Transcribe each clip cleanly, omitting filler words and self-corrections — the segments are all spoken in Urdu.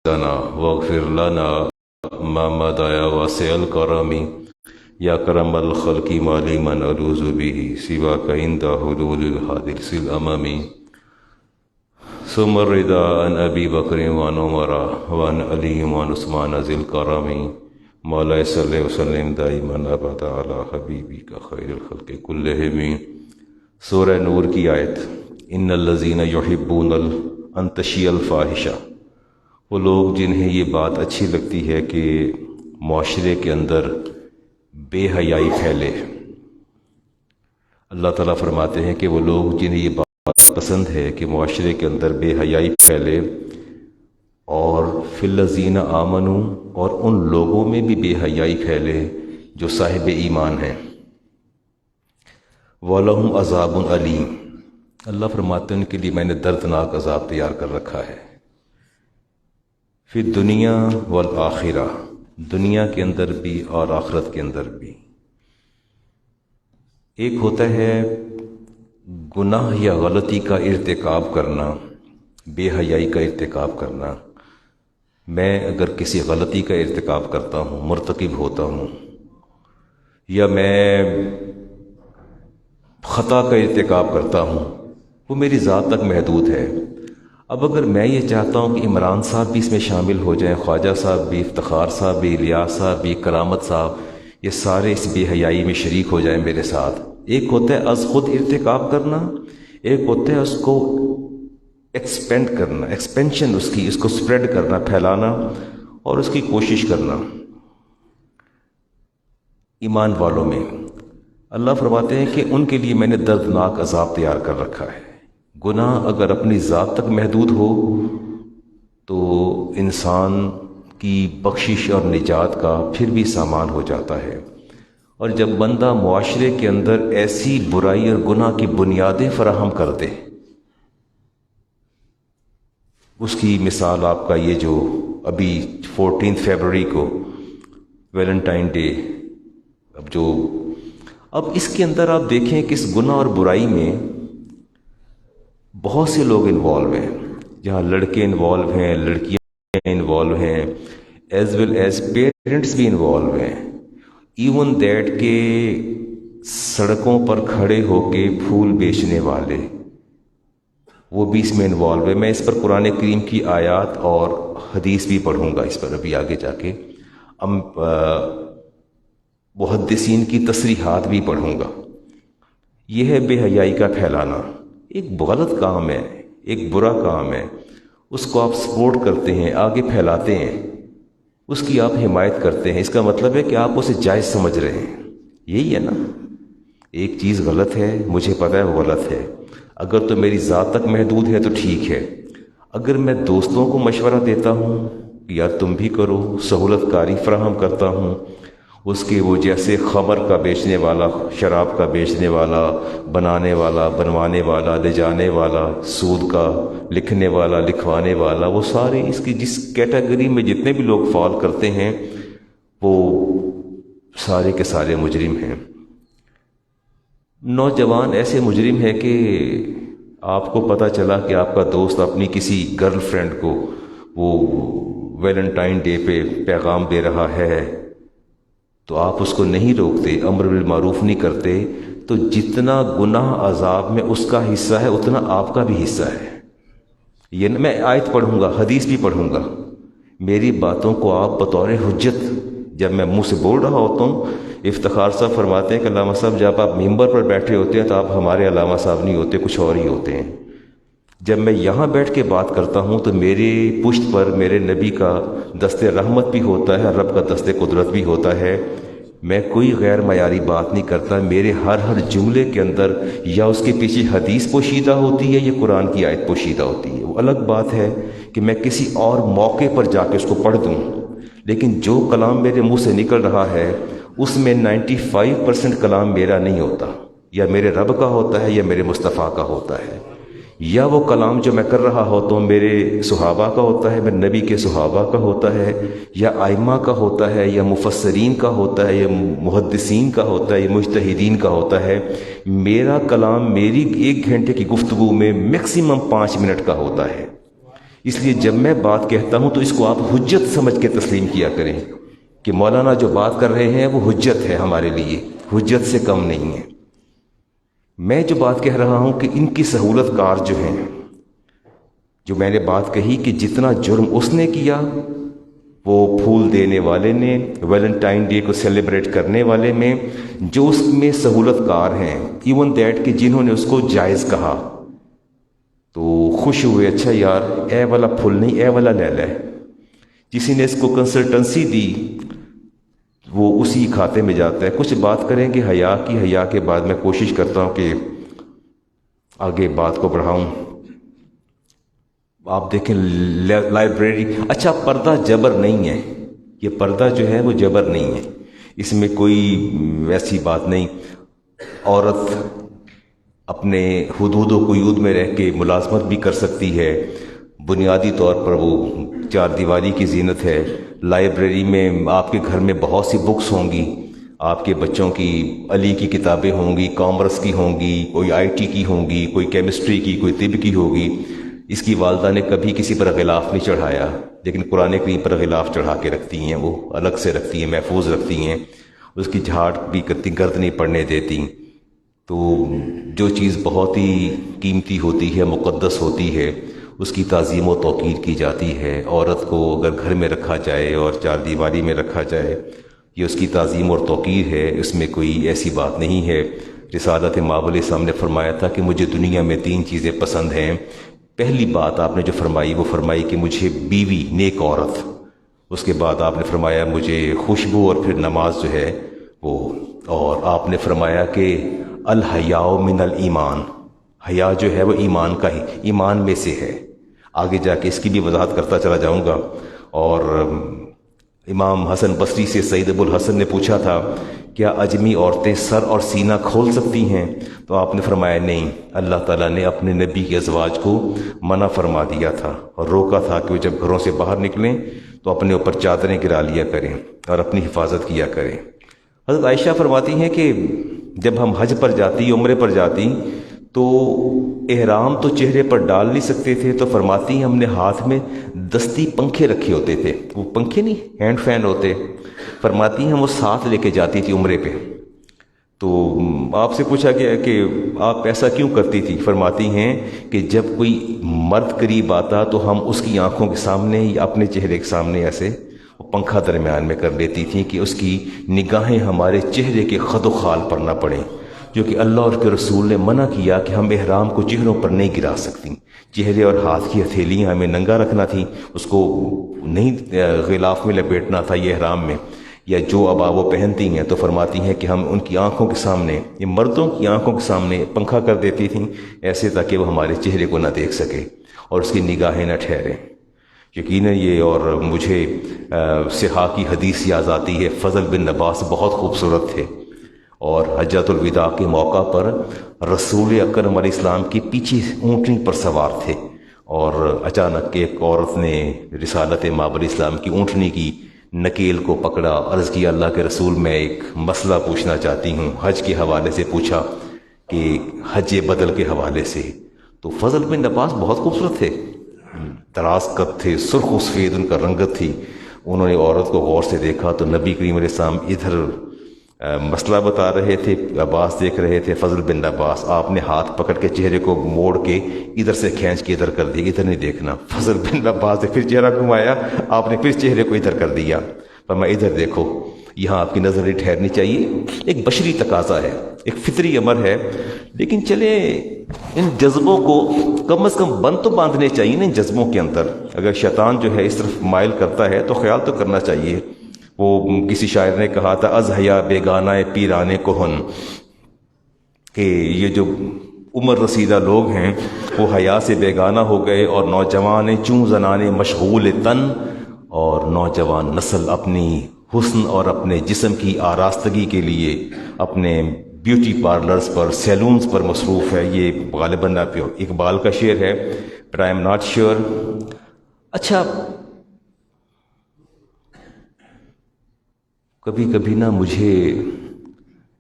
لنا واغفر لنا ما مضى يا واسع الكرم يا كرم الخلق ما لمن ألوذ به سواك عند حلول الحادث الأمم ثم الرضا عن أبي بكر وعن عمر وعن علي وعن عثمان ذي الكرم مولاي صل وسلم دائما أبدا على حبيبك خير الخلق كلهم. سورہ نور کی آیت ان الذین یحبون ان تشیع الفاحشہ، وہ لوگ جنہیں یہ بات اچھی لگتی ہے کہ معاشرے کے اندر بے حیائی پھیلے. اللہ تعالیٰ فرماتے ہیں کہ وہ لوگ جنہیں یہ بات پسند ہے کہ معاشرے کے اندر بے حیائی پھیلے، اور فی الذین آمنوا، اور ان لوگوں میں بھی بے حیائی پھیلے جو صاحب ایمان ہیں. وَلَهُمْ عَذَابٌ عَلِيمٌ، اللہ فرماتے ہیں ان کے لیے میں نے دردناک عذاب تیار کر رکھا ہے. فی الدنیا والآخرہ، دنیا کے اندر بھی اور آخرت کے اندر بھی. ایک ہوتا ہے گناہ یا غلطی کا ارتکاب کرنا، بے حیائی کا ارتکاب کرنا. میں اگر کسی غلطی کا ارتکاب کرتا ہوں، مرتکب ہوتا ہوں، یا میں خطا کا ارتکاب کرتا ہوں، وہ میری ذات تک محدود ہے. اب اگر میں یہ چاہتا ہوں کہ عمران صاحب بھی اس میں شامل ہو جائیں، خواجہ صاحب بھی، افتخار صاحب بھی، الیاس صاحب بھی، کرامت صاحب، یہ سارے اس بے حیائی میں شریک ہو جائیں میرے ساتھ. ایک ہوتا ہے از خود ارتکاب کرنا، ایک ہوتا ہے اس کو ایکسپینڈ کرنا، ایکسپینشن اس کو سپریڈ کرنا، پھیلانا اور اس کی کوشش کرنا. ایمان والوں میں اللہ فرماتے ہیں کہ ان کے لیے میں نے دردناک عذاب تیار کر رکھا ہے. گناہ اگر اپنی ذات تک محدود ہو تو انسان کی بخشش اور نجات کا پھر بھی سامان ہو جاتا ہے. اور جب بندہ معاشرے کے اندر ایسی برائی اور گناہ کی بنیادیں فراہم کر دے، اس کی مثال آپ کا یہ جو ابھی 14 فیبروری کو ویلنٹائن ڈے، اب اس کے اندر آپ دیکھیں کہ اس گناہ اور برائی میں بہت سے لوگ انوالو ہیں. جہاں لڑکے انوالو ہیں، لڑکیاں انوالو ہیں، ایز ویل ایز پیرنٹس بھی انوالو ہیں. ایون دیٹ کہ سڑکوں پر کھڑے ہو کے پھول بیچنے والے، وہ بھی اس میں انوالو ہے. میں اس پر قرآن کریم کی آیات اور حدیث بھی پڑھوں گا اس پر ابھی آگے جا کے، محدثین کی تصریحات بھی پڑھوں گا. یہ ہے بے حیائی کا پھیلانا. ایک غلط کام ہے، ایک برا کام ہے، اس کو آپ سپورٹ کرتے ہیں، آگے پھیلاتے ہیں، اس کی آپ حمایت کرتے ہیں. اس کا مطلب ہے کہ آپ اسے جائز سمجھ رہے ہیں. یہی ہے نا، ایک چیز غلط ہے، مجھے پتہ ہے وہ غلط ہے، اگر تو میری ذات تک محدود ہے تو ٹھیک ہے. اگر میں دوستوں کو مشورہ دیتا ہوں کہ یار تم بھی کرو، سہولت کاری فراہم کرتا ہوں، اس کے وہ جیسے خمر کا بیچنے والا، شراب کا بیچنے والا، بنانے والا، بنوانے والا، لے جانے والا، سود کا لکھنے والا، لکھوانے والا، وہ سارے اس کی جس کیٹیگری میں جتنے بھی لوگ فال کرتے ہیں وہ سارے کے سارے مجرم ہیں. نوجوان ایسے مجرم ہے کہ آپ کو پتہ چلا کہ آپ کا دوست اپنی کسی گرل فرینڈ کو وہ ویلنٹائن ڈے پہ پیغام دے رہا ہے، تو آپ اس کو نہیں روکتے، امر بالمعروف نہیں کرتے، تو جتنا گناہ عذاب میں اس کا حصہ ہے اتنا آپ کا بھی حصہ ہے. یہ میں آیت پڑھوں گا، حدیث بھی پڑھوں گا. میری باتوں کو آپ بطور حجت جب میں منہ سے بول رہا ہوتا ہوں، افتخار صاحب فرماتے ہیں کہ علامہ صاحب جب آپ ممبر پر بیٹھے ہوتے ہیں تو آپ ہمارے علامہ صاحب نہیں ہوتے، کچھ اور ہی ہوتے ہیں. جب میں یہاں بیٹھ کے بات کرتا ہوں تو میری پشت پر میرے نبی کا دست رحمت بھی ہوتا ہے، رب کا دست قدرت بھی ہوتا ہے. میں کوئی غیر معیاری بات نہیں کرتا. میرے ہر جملے کے اندر یا اس کے پیچھے حدیث پوشیدہ ہوتی ہے یا قرآن کی آیت پوشیدہ ہوتی ہے. وہ الگ بات ہے کہ میں کسی اور موقع پر جا کے اس کو پڑھ دوں، لیکن جو کلام میرے منہ سے نکل رہا ہے اس میں 95% کلام میرا نہیں ہوتا، یا میرے رب کا ہوتا ہے یا میرے مصطفیٰ کا ہوتا ہے. یا وہ کلام جو میں کر رہا ہوتا ہوں میرے صحابہ کا ہوتا ہے، میرے نبی کے صحابہ کا ہوتا ہے، یا ائمہ کا ہوتا ہے، یا مفسرین کا ہوتا ہے، یا محدثین کا ہوتا ہے، یا مجتہدین کا ہوتا ہے. میرا کلام میری 1 گھنٹے کی گفتگو میں میکسیمم 5 منٹ کا ہوتا ہے. اس لیے جب میں بات کہتا ہوں تو اس کو آپ حجت سمجھ کے تسلیم کیا کریں کہ مولانا جو بات کر رہے ہیں وہ حجت ہے ہمارے لیے، حجت سے کم نہیں ہے۔ میں جو بات کہہ رہا ہوں کہ ان کی سہولت کار جو ہیں، جو میں نے بات کہی کہ جتنا جرم اس نے کیا، وہ پھول دینے والے نے، ویلنٹائن ڈے کو سیلیبریٹ کرنے والے میں، جو اس میں سہولت کار ہیں، ایون دیٹ کہ جنہوں نے اس کو جائز کہا تو خوش ہوئے، اچھا یار اے والا پھول نہیں اے والا لے لے۔ کسی نے اس کو کنسلٹنسی دی، وہ اسی کھاتے میں جاتا ہے۔ کچھ بات کریں گے حیا کی، حیا کے بعد میں کوشش کرتا ہوں کہ آگے بات کو بڑھاؤں۔ آپ دیکھیں لائبریری، اچھا پردہ جبر نہیں ہے، یہ پردہ جو ہے وہ جبر نہیں ہے، اس میں کوئی ویسی بات نہیں۔ عورت اپنے حدود و قیود میں رہ کے ملازمت بھی کر سکتی ہے، بنیادی طور پر وہ چار دیواری کی زینت ہے۔ لائبریری میں آپ کے گھر میں بہت سی بکس ہوں گی، آپ کے بچوں کی علی کی کتابیں ہوں گی، کامرس کی ہوں گی، کوئی آئی ٹی کی ہوں گی، کوئی کیمسٹری کی، کوئی طب کی ہوگی۔ اس کی والدہ نے کبھی کسی پر غلاف نہیں چڑھایا، لیکن قرآن کریم پر غلاف چڑھا کے رکھتی ہیں، وہ الگ سے رکھتی ہیں، محفوظ رکھتی ہیں، اس کی جھاڑ بھی کرتی، گرد نہیں پڑنے دیتی۔ تو جو چیز بہت ہی قیمتی ہوتی ہے، مقدس ہوتی ہے، اس کی تعظیم و توقیر کی جاتی ہے۔ عورت کو اگر گھر میں رکھا جائے اور چار دیواری میں رکھا جائے، یہ اس کی تعظیم اور توقیر ہے، اس میں کوئی ایسی بات نہیں ہے۔ رسالت مآب علیہ السلام نے فرمایا تھا کہ مجھے دنیا میں 3 چیزیں پسند ہیں۔ پہلی بات آپ نے جو فرمائی وہ فرمائی کہ مجھے بیوی، نیک عورت۔ اس کے بعد آپ نے فرمایا مجھے خوشبو، اور پھر نماز جو ہے وہ، اور آپ نے فرمایا کہ الحیاء من الایمان، حیا جو ہے وہ ایمان کا ہی، ایمان میں سے ہے۔ آگے جا کے اس کی بھی وضاحت کرتا چلا جاؤں گا۔ اور امام حسن بصری سے سعید ابو الحسن نے پوچھا تھا کیا اجمی عورتیں سر اور سینہ کھول سکتی ہیں؟ تو آپ نے فرمایا نہیں، اللہ تعالیٰ نے اپنے نبی کے ازواج کو منع فرما دیا تھا اور روکا تھا کہ وہ جب گھروں سے باہر نکلیں تو اپنے اوپر چادریں گرا لیا کریں اور اپنی حفاظت کیا کریں۔ حضرت عائشہ فرماتی ہیں کہ جب ہم حج پر جاتی، عمرے پر جاتی، تو احرام تو چہرے پر ڈال نہیں سکتے تھے، تو فرماتی ہیں ہم نے ہاتھ میں دستی پنکھے رکھے ہوتے تھے، وہ پنکھے نہیں ہینڈ فین ہوتے، فرماتی ہیں ہم وہ ساتھ لے کے جاتی تھی عمرے پہ۔ تو آپ سے پوچھا گیا کہ آپ ایسا کیوں کرتی تھی؟ فرماتی ہیں کہ جب کوئی مرد قریب آتا تو ہم اس کی آنکھوں کے سامنے یا اپنے چہرے کے سامنے ایسے وہ پنکھا درمیان میں کر لیتی تھیں کہ اس کی نگاہیں ہمارے چہرے کے خد و خال پر نہ پڑیں، جو کہ اللہ اور کے رسول نے منع کیا کہ ہم احرام کو چہروں پر نہیں گرا سکتی۔ چہرے اور ہاتھ کی ہتھیلیاں ہمیں ننگا رکھنا تھی، اس کو نہیں غلاف میں لپیٹنا تھا یہ احرام میں، یا جو اب وہ پہنتی ہیں تو فرماتی ہیں کہ ہم ان کی آنکھوں کے سامنے، یہ مردوں کی آنکھوں کے سامنے پنکھا کر دیتی تھیں ایسے تاکہ وہ ہمارے چہرے کو نہ دیکھ سکے اور اس کی نگاہیں نہ ٹھہریں۔ یقیناً یہ، اور مجھے صحاح کی حدیث یاد آتی ہے، فضل بن عباس بہت خوبصورت تھے، اور حجۃ الوداع کے موقع پر رسول اکرم علیہ السلام کی پیچھے اونٹنی پر سوار تھے، اور اچانک ایک عورت نے رسالت مآب علیہ السلام کی اونٹنی کی نکیل کو پکڑا، عرض کیا اللہ کے رسول میں ایک مسئلہ پوچھنا چاہتی ہوں۔ حج کے حوالے سے پوچھا کہ حج بدل کے حوالے سے۔ تو فضل بن عباس بہت خوبصورت تھے، دراز قد تھے، سرخ و سفید ان کا رنگت تھی۔ انہوں نے عورت کو غور سے دیکھا تو نبی کریم علیہ السلام ادھر مسئلہ بتا رہے تھے، عباس دیکھ رہے تھے، فضل بن عباس، آپ نے ہاتھ پکڑ کے چہرے کو موڑ کے ادھر سے کھینچ کے ادھر کر دیا، ادھر نہیں دیکھنا۔ فضل بن عباس نے پھر چہرہ گھمایا، آپ نے پھر چہرے کو ادھر کر دیا، فرمایا ادھر دیکھو، یہاں آپ کی نظر نہیں ٹھہرنی چاہیے۔ ایک بشری تقاضا ہے، ایک فطری امر ہے، لیکن چلے ان جذبوں کو کم از کم بند تو باندھنے چاہیے نا ان جذبوں کے اندر۔ اگر شیطان جو ہے اس طرف مائل کرتا ہے تو خیال تو کرنا چاہیے۔ وہ کسی شاعر نے کہا تھا از حیا بیگانہ پیرانے کہن، کہ یہ جو عمر رسیدہ لوگ ہیں وہ حیا سے بیگانہ ہو گئے، اور نوجوان چوں زنانے مشغول تن، اور نوجوان نسل اپنی حسن اور اپنے جسم کی آراستگی کے لیے اپنے بیوٹی پارلرز پر، سیلونز پر مصروف ہے۔ یہ غالباً اقبال کا شعر ہے، but I am not sure. اچھا، کبھی کبھی نا مجھے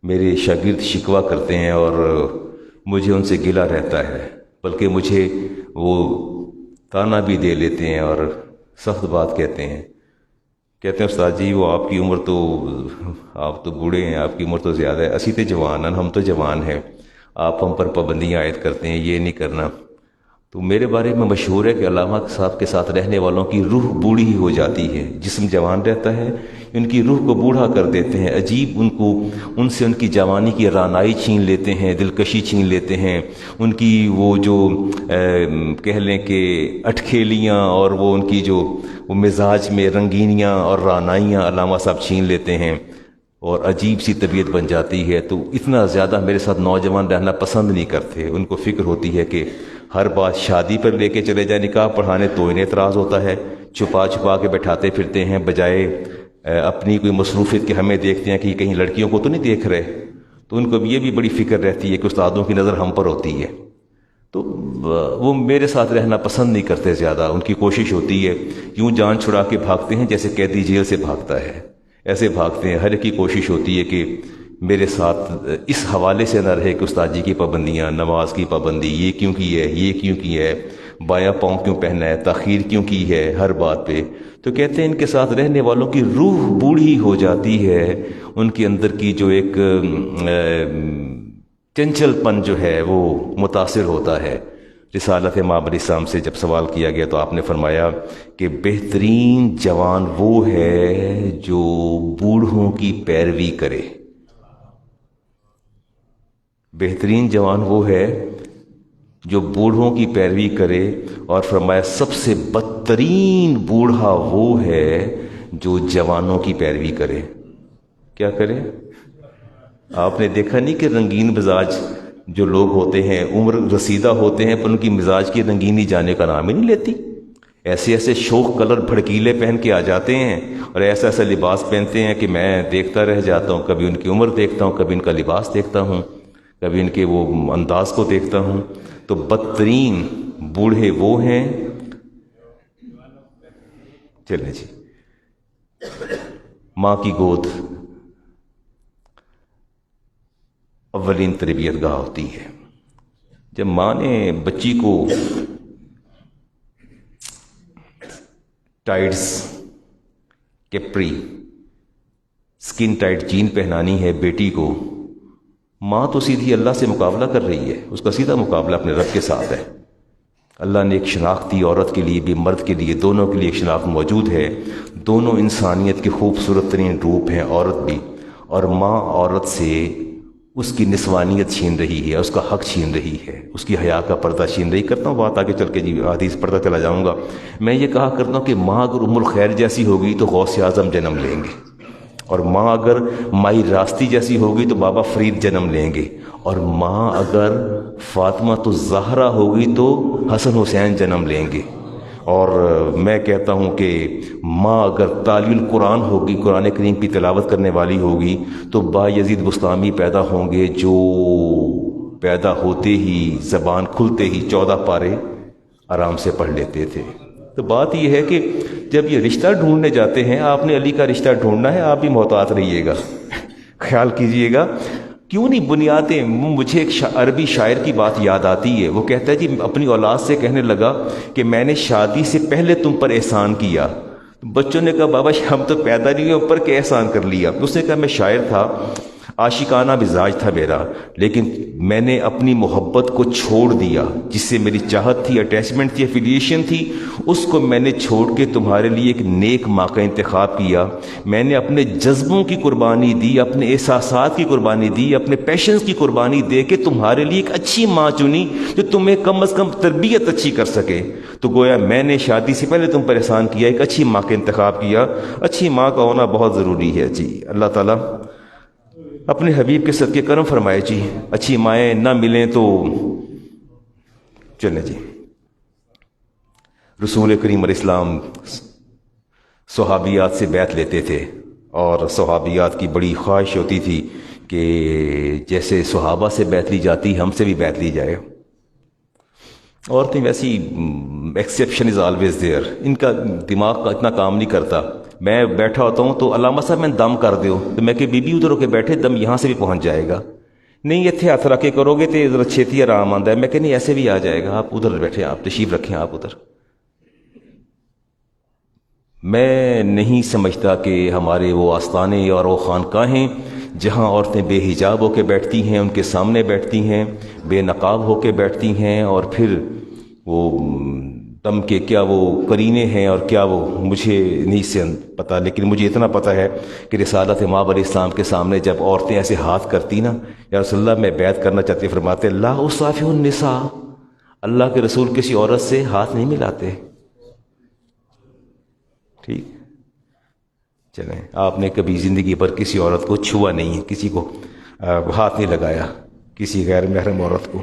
میرے شاگرد شکوہ کرتے ہیں اور مجھے ان سے گلہ رہتا ہے، بلکہ مجھے وہ تانا بھی دے لیتے ہیں اور سخت بات کہتے ہیں. کہتے ہیں استاد جی وہ آپ کی عمر تو آپ تو بوڑھے ہیں, آپ کی عمر تو زیادہ ہے, اسی تے جوان ہیں, ہم تو جوان ہیں, آپ ہم پر پابندیاں عائد کرتے ہیں, یہ نہیں کرنا. تو میرے بارے میں مشہور ہے کہ علامہ صاحب کے ساتھ رہنے والوں کی روح بوڑھی ہی ہو جاتی ہے, جسم جوان رہتا ہے, ان کی روح کو بوڑھا کر دیتے ہیں. عجیب ان سے ان کی جوانی کی رانائی چھین لیتے ہیں, دلکشی چھین لیتے ہیں, ان کی وہ جو کہہ لیں کہ اٹکھیلیاں اور وہ ان کی جو وہ مزاج میں رنگینیاں اور رانائیاں علامہ صاحب چھین لیتے ہیں اور عجیب سی طبیعت بن جاتی ہے. تو اتنا زیادہ میرے ساتھ نوجوان رہنا پسند نہیں کرتے. ان کو فکر ہوتی ہے کہ ہر بات شادی پر لے کے چلے جائیں, نکاح پڑھانے تو انہیں اعتراض ہوتا ہے, چھپا چھپا کے بٹھاتے پھرتے ہیں بجائے اپنی کوئی مصروفیت کے ہمیں دیکھتے ہیں کہ کہیں لڑکیوں کو تو نہیں دیکھ رہے. تو ان کو یہ بھی بڑی فکر رہتی ہے کہ استادوں کی نظر ہم پر ہوتی ہے. تو وہ میرے ساتھ رہنا پسند نہیں کرتے زیادہ. ان کی کوشش ہوتی ہے, یوں جان چھڑا کے بھاگتے ہیں جیسے قیدی جیل سے بھاگتا ہے, ایسے بھاگتے ہیں. ہر ایک کی کوشش ہوتی ہے کہ میرے ساتھ اس حوالے سے نہ رہے کہ استاد جی کی پابندیاں, نماز کی پابندی, یہ کیوں کی ہے, یہ کیوں کی ہے, بایاں پاؤں کیوں پہننا ہے, تاخیر کیوں کی ہے ہر بات پہ. تو کہتے ہیں ان کے ساتھ رہنے والوں کی روح بوڑھی ہو جاتی ہے, ان کے اندر کی جو ایک چنچل پن جو ہے وہ متاثر ہوتا ہے. رسالت امام علیہ السلام سے جب سوال کیا گیا تو آپ نے فرمایا کہ بہترین جوان وہ ہے جو بوڑھوں کی پیروی کرے. بہترین جوان وہ ہے جو بوڑھوں کی پیروی کرے, اور فرمایا سب سے بدترین بوڑھا وہ ہے جو جوانوں کی پیروی کرے. کیا کرے؟ آپ نے دیکھا نہیں کہ رنگین مزاج جو لوگ ہوتے ہیں, عمر رسیدہ ہوتے ہیں, پر ان کی مزاج کی رنگینی جانے کا نام ہی نہیں لیتی. ایسے ایسے شوخ کلر بھڑکیلے پہن کے آ جاتے ہیں اور ایسا ایسا لباس پہنتے ہیں کہ میں دیکھتا رہ جاتا ہوں. کبھی ان کی عمر دیکھتا ہوں, کبھی ان کا لباس دیکھتا ہوں, کبھی ان کے وہ انداز کو دیکھتا ہوں. تو بدترین بوڑھے وہ ہیں. چلیں جی, ماں کی گود اولین تربیت گاہ ہوتی ہے. جب ماں نے بچی کو ٹائٹس, کیپری, سکن ٹائٹ جین پہنانی ہے بیٹی کو, ماں تو سیدھی اللہ سے مقابلہ کر رہی ہے. اس کا سیدھا مقابلہ اپنے رب کے ساتھ ہے. اللہ نے ایک شناخت دی, عورت کے لیے بھی مرد کے لیے, دونوں کے لیے ایک شناخت موجود ہے. دونوں انسانیت کے خوبصورت ترین روپ ہیں, عورت بھی, اور ماں عورت سے اس کی نسوانیت چھین رہی ہے, اس کا حق چھین رہی ہے, اس کی حیا کا پردہ چھین رہی. کرتا ہوں بات آگے چل کے, جی حدیث پردہ چلا جاؤں گا. میں یہ کہا کرتا ہوں کہ ماں اگر ام الخیر جیسی ہوگی تو غوث اعظم جنم لیں گے, اور ماں اگر مائی راستی جیسی ہوگی تو بابا فرید جنم لیں گے, اور ماں اگر فاطمہ تو زہرا ہوگی تو حسن حسین جنم لیں گے. اور میں کہتا ہوں کہ ماں اگر تالی القرآن ہوگی, قرآن کریم کی تلاوت کرنے والی ہوگی, تو با یزید بستامی پیدا ہوں گے جو پیدا ہوتے ہی زبان کھلتے ہی 14 پارے آرام سے پڑھ لیتے تھے. تو بات یہ ہے کہ جب یہ رشتہ ڈھونڈنے جاتے ہیں, آپ نے علی کا رشتہ ڈھونڈنا ہے, آپ بھی محتاط رہیے گا, خیال کیجئے گا. کیوں نہیں بنیادیں. مجھے ایک عربی شاعر کی بات یاد آتی ہے. وہ کہتا ہے جی اپنی اولاد سے کہنے لگا کہ میں نے شادی سے پہلے تم پر احسان کیا. بچوں نے کہا بابا ہم تو پیدا نہیں ہوئے, اوپر کے احسان کر لیا. اس نے کہا میں شاعر تھا, عاشقانہ مزاج تھا میرا, لیکن میں نے اپنی محبت کو چھوڑ دیا, جس سے میری چاہت تھی, اٹیچمنٹ تھی, ایفیلیشن تھی, اس کو میں نے چھوڑ کے تمہارے لیے ایک نیک ماں کا انتخاب کیا. میں نے اپنے جذبوں کی قربانی دی, اپنے احساسات کی قربانی دی, اپنے پیشنز کی قربانی دے کے تمہارے لیے ایک اچھی ماں چنی جو تمہیں کم از کم تربیت اچھی کر سکے. تو گویا میں نے شادی سے پہلے تم پر احسان کیا, ایک اچھی ماں کا انتخاب کیا. اچھی ماں کا ہونا بہت ضروری ہے جی. اللہ تعالیٰ اپنے حبیب کے صدقے کرم فرمائے جی. اچھی مائیں نہ ملیں تو چلیں جی. رسول کریم علیہ السلام صحابیات سے بیعت لیتے تھے, اور صحابیات کی بڑی خواہش ہوتی تھی کہ جیسے صحابہ سے بیعت لی جاتی ہم سے بھی بیعت لی جائے. عورتیں ویسی ایکسیپشن از آلویز دیئر, ان کا دماغ کا اتنا کام نہیں کرتا. میں بیٹھا ہوتا ہوں تو علامہ صاحب میں دم کر دیو, تو میں کہ بی بی ادھر ہو کے بیٹھے, دم یہاں سے بھی پہنچ جائے گا. نہیں اتنے ہاتھ رکھ کے کرو گے تو ذرا چھیتی آرام آتا ہے. میں کہ نہیں ایسے بھی آ جائے گا, آپ ادھر بیٹھے, آپ تشریف رکھیں, آپ ادھر. میں نہیں سمجھتا کہ ہمارے وہ آستانے اور وہ خانقاہیں جہاں عورتیں بے حجاب ہو کے بیٹھتی ہیں، ان کے سامنے بیٹھتی ہیں، بے نقاب ہو کے بیٹھتی ہیں، اور پھر وہ دم کے کیا وہ قرینے ہیں اور کیا وہ مجھے نہیں سے پتہ، لیکن مجھے اتنا پتہ ہے کہ رسالت امام علیہ السلام کے سامنے جب عورتیں ایسے ہاتھ کرتی نا، یا رسول اللہ میں بیعت کرنا چاہتی، فرماتے اللہ اصافح النساء، اللہ کے رسول کسی عورت سے ہاتھ نہیں ملاتے. ٹھیک، چلیں، آپ نے کبھی زندگی پر کسی عورت کو چھوا نہیں ہے، کسی کو ہاتھ نہیں لگایا، کسی غیر محرم عورت کو.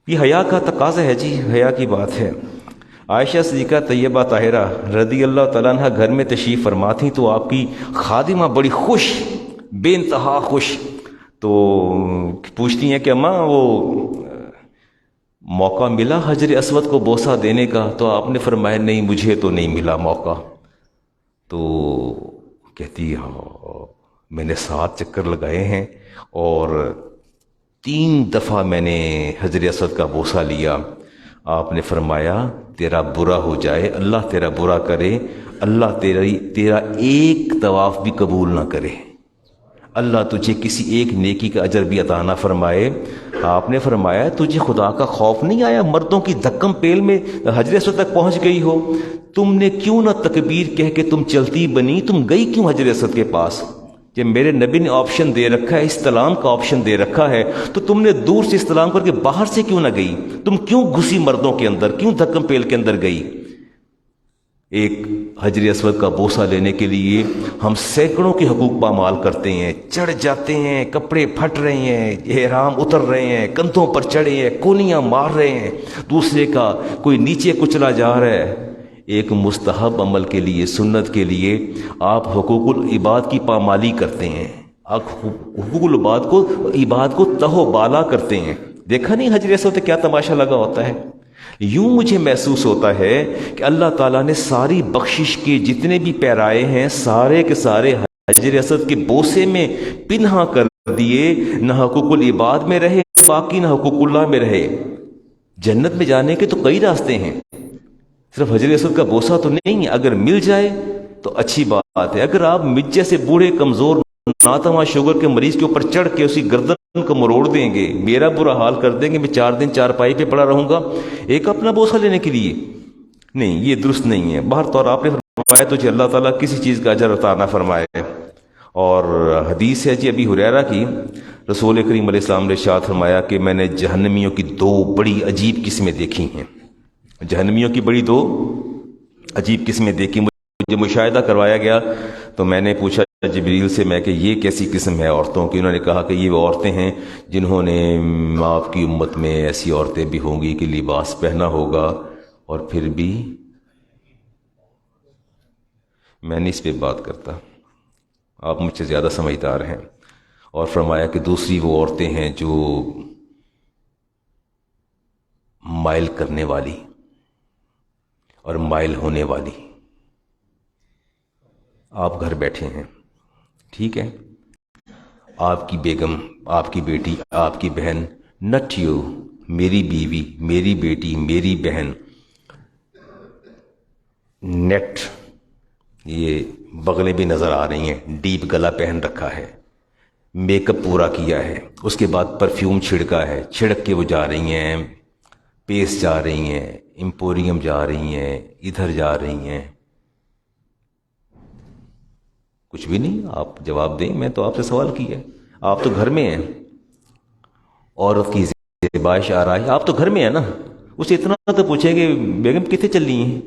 یہ حیا کا تقاضا ہے جی، حیا کی بات ہے. عائشہ صدیقہ طیبہ طاہرہ رضی اللہ تعالیٰ عنہ گھر میں تشریف فرما تھیں تو آپ کی خادمہ بڑی خوش، بے انتہا خوش. تو پوچھتی ہیں کہ اماں وہ موقع ملا حجر اسود کو بوسہ دینے کا؟ تو آپ نے فرمایا نہیں، مجھے تو نہیں ملا موقع. تو کہتی ہاں میں نے 7 چکر لگائے ہیں اور 3 دفعہ میں نے حجر اسود کا بوسہ لیا. آپ نے فرمایا تیرا برا ہو جائے، اللہ تیرا برا کرے، اللہ تیرا ایک طواف بھی قبول نہ کرے، اللہ تجھے کسی ایک نیکی کا اجر بھی عطا نہ فرمائے. آپ نے فرمایا تجھے خدا کا خوف نہیں آیا؟ مردوں کی دھکم پیل میں حجر اسود تک پہنچ گئی ہو، تم نے کیوں نہ تکبیر کہہ کے تم چلتی بنی، تم گئی کیوں حجر اسود کے پاس؟ جب میرے نبی نے آپشن دے رکھا ہے، استلام کا آپشن دے رکھا ہے، تو تم نے دور سے استلام کر کے باہر سے کیوں نہ گئی؟ تم کیوں گھسی مردوں کے اندر، کیوں دھکم پیل کے اندر گئی؟ ایک حجر اسود کا بوسہ لینے کے لیے ہم سینکڑوں کے حقوق پامال کرتے ہیں، چڑھ جاتے ہیں، کپڑے پھٹ رہے ہیں، احرام اتر رہے ہیں، کندھوں پر چڑھے ہیں، کونیاں مار رہے ہیں، دوسرے کا کوئی نیچے کچلا جا رہا ہے. ایک مستحب عمل کے لیے، سنت کے لیے آپ حقوق العباد کی پامالی کرتے ہیں، آپ حقوق عباد کو تہو بالا کرتے ہیں. دیکھا نہیں حجر اسود کیا تماشا لگا ہوتا ہے؟ یوں مجھے محسوس ہوتا ہے کہ اللہ تعالیٰ نے ساری بخشش کے جتنے بھی پیرائے ہیں سارے کے سارے حجر اسود کے بوسے میں پنہا کر دیے. نہ حقوق العباد میں رہے باقی، نہ حقوق اللہ میں رہے. جنت میں جانے کے تو کئی راستے ہیں، صرف حجر اسود کا بوسہ تو نہیں ہے. اگر مل جائے تو اچھی بات ہے، اگر آپ مجھ جیسے بوڑھے کمزور ناتواں شوگر کے مریض کے اوپر چڑھ کے اسی گردن کو مروڑ دیں گے، میرا برا حال کر دیں گے، میں 4 دن چارپائی پہ پڑا رہوں گا ایک اپنا بوسہ لینے کے لیے، نہیں، یہ درست نہیں ہے. باہر طور آپ نے فرمایا تجھے اللہ تعالیٰ کسی چیز کا اجر عطا نہ فرمائے. اور حدیث ہے جی ابی ہریرہ کی، رسول کریم علیہ السلام نے ارشاد فرمایا کہ میں نے جہنمیوں کی 2 بڑی عجیب قسمیں دیکھی ہیں. جہنمیوں کی بڑی 2 عجیب قسمیں دیکھی. مجھے مشاہدہ کروایا گیا تو میں نے پوچھا جبریل سے میں کہ یہ کیسی قسم ہے عورتوں کی؟ انہوں نے کہا کہ یہ وہ عورتیں ہیں جنہوں نے آپ کی امت میں ایسی عورتیں بھی ہوں گی کہ لباس پہنا ہوگا اور پھر بھی میں نہیں اس پہ بات کرتا، آپ مجھ سے زیادہ سمجھدار ہیں. اور فرمایا کہ دوسری وہ عورتیں ہیں جو مائل کرنے والی اور مائل ہونے والی. آپ گھر بیٹھے ہیں، ٹھیک ہے، آپ کی بیگم، آپ کی بیٹی، آپ کی بہن، نٹ یو، میری بیوی، میری بیٹی، میری بہن، نیٹ یہ بغلیں بھی نظر آ رہی ہیں، ڈیپ گلا پہن رکھا ہے، میک اپ پورا کیا ہے، اس کے بعد پرفیوم چھڑکا ہے، چھڑک کے وہ جا رہی ہیں، پیس جا رہی ہیں، ایمپوریم جا رہی ہیں، ادھر جا رہی ہیں. کچھ بھی نہیں، آپ جواب دیں، میں تو آپ سے سوال کیا، آپ تو گھر میں ہیں. عورت کی زیبائش آرائش، آپ تو گھر میں ہیں نا، اسے اتنا تو پوچھیں کہ بیگم کتنے چل رہی ہیں؟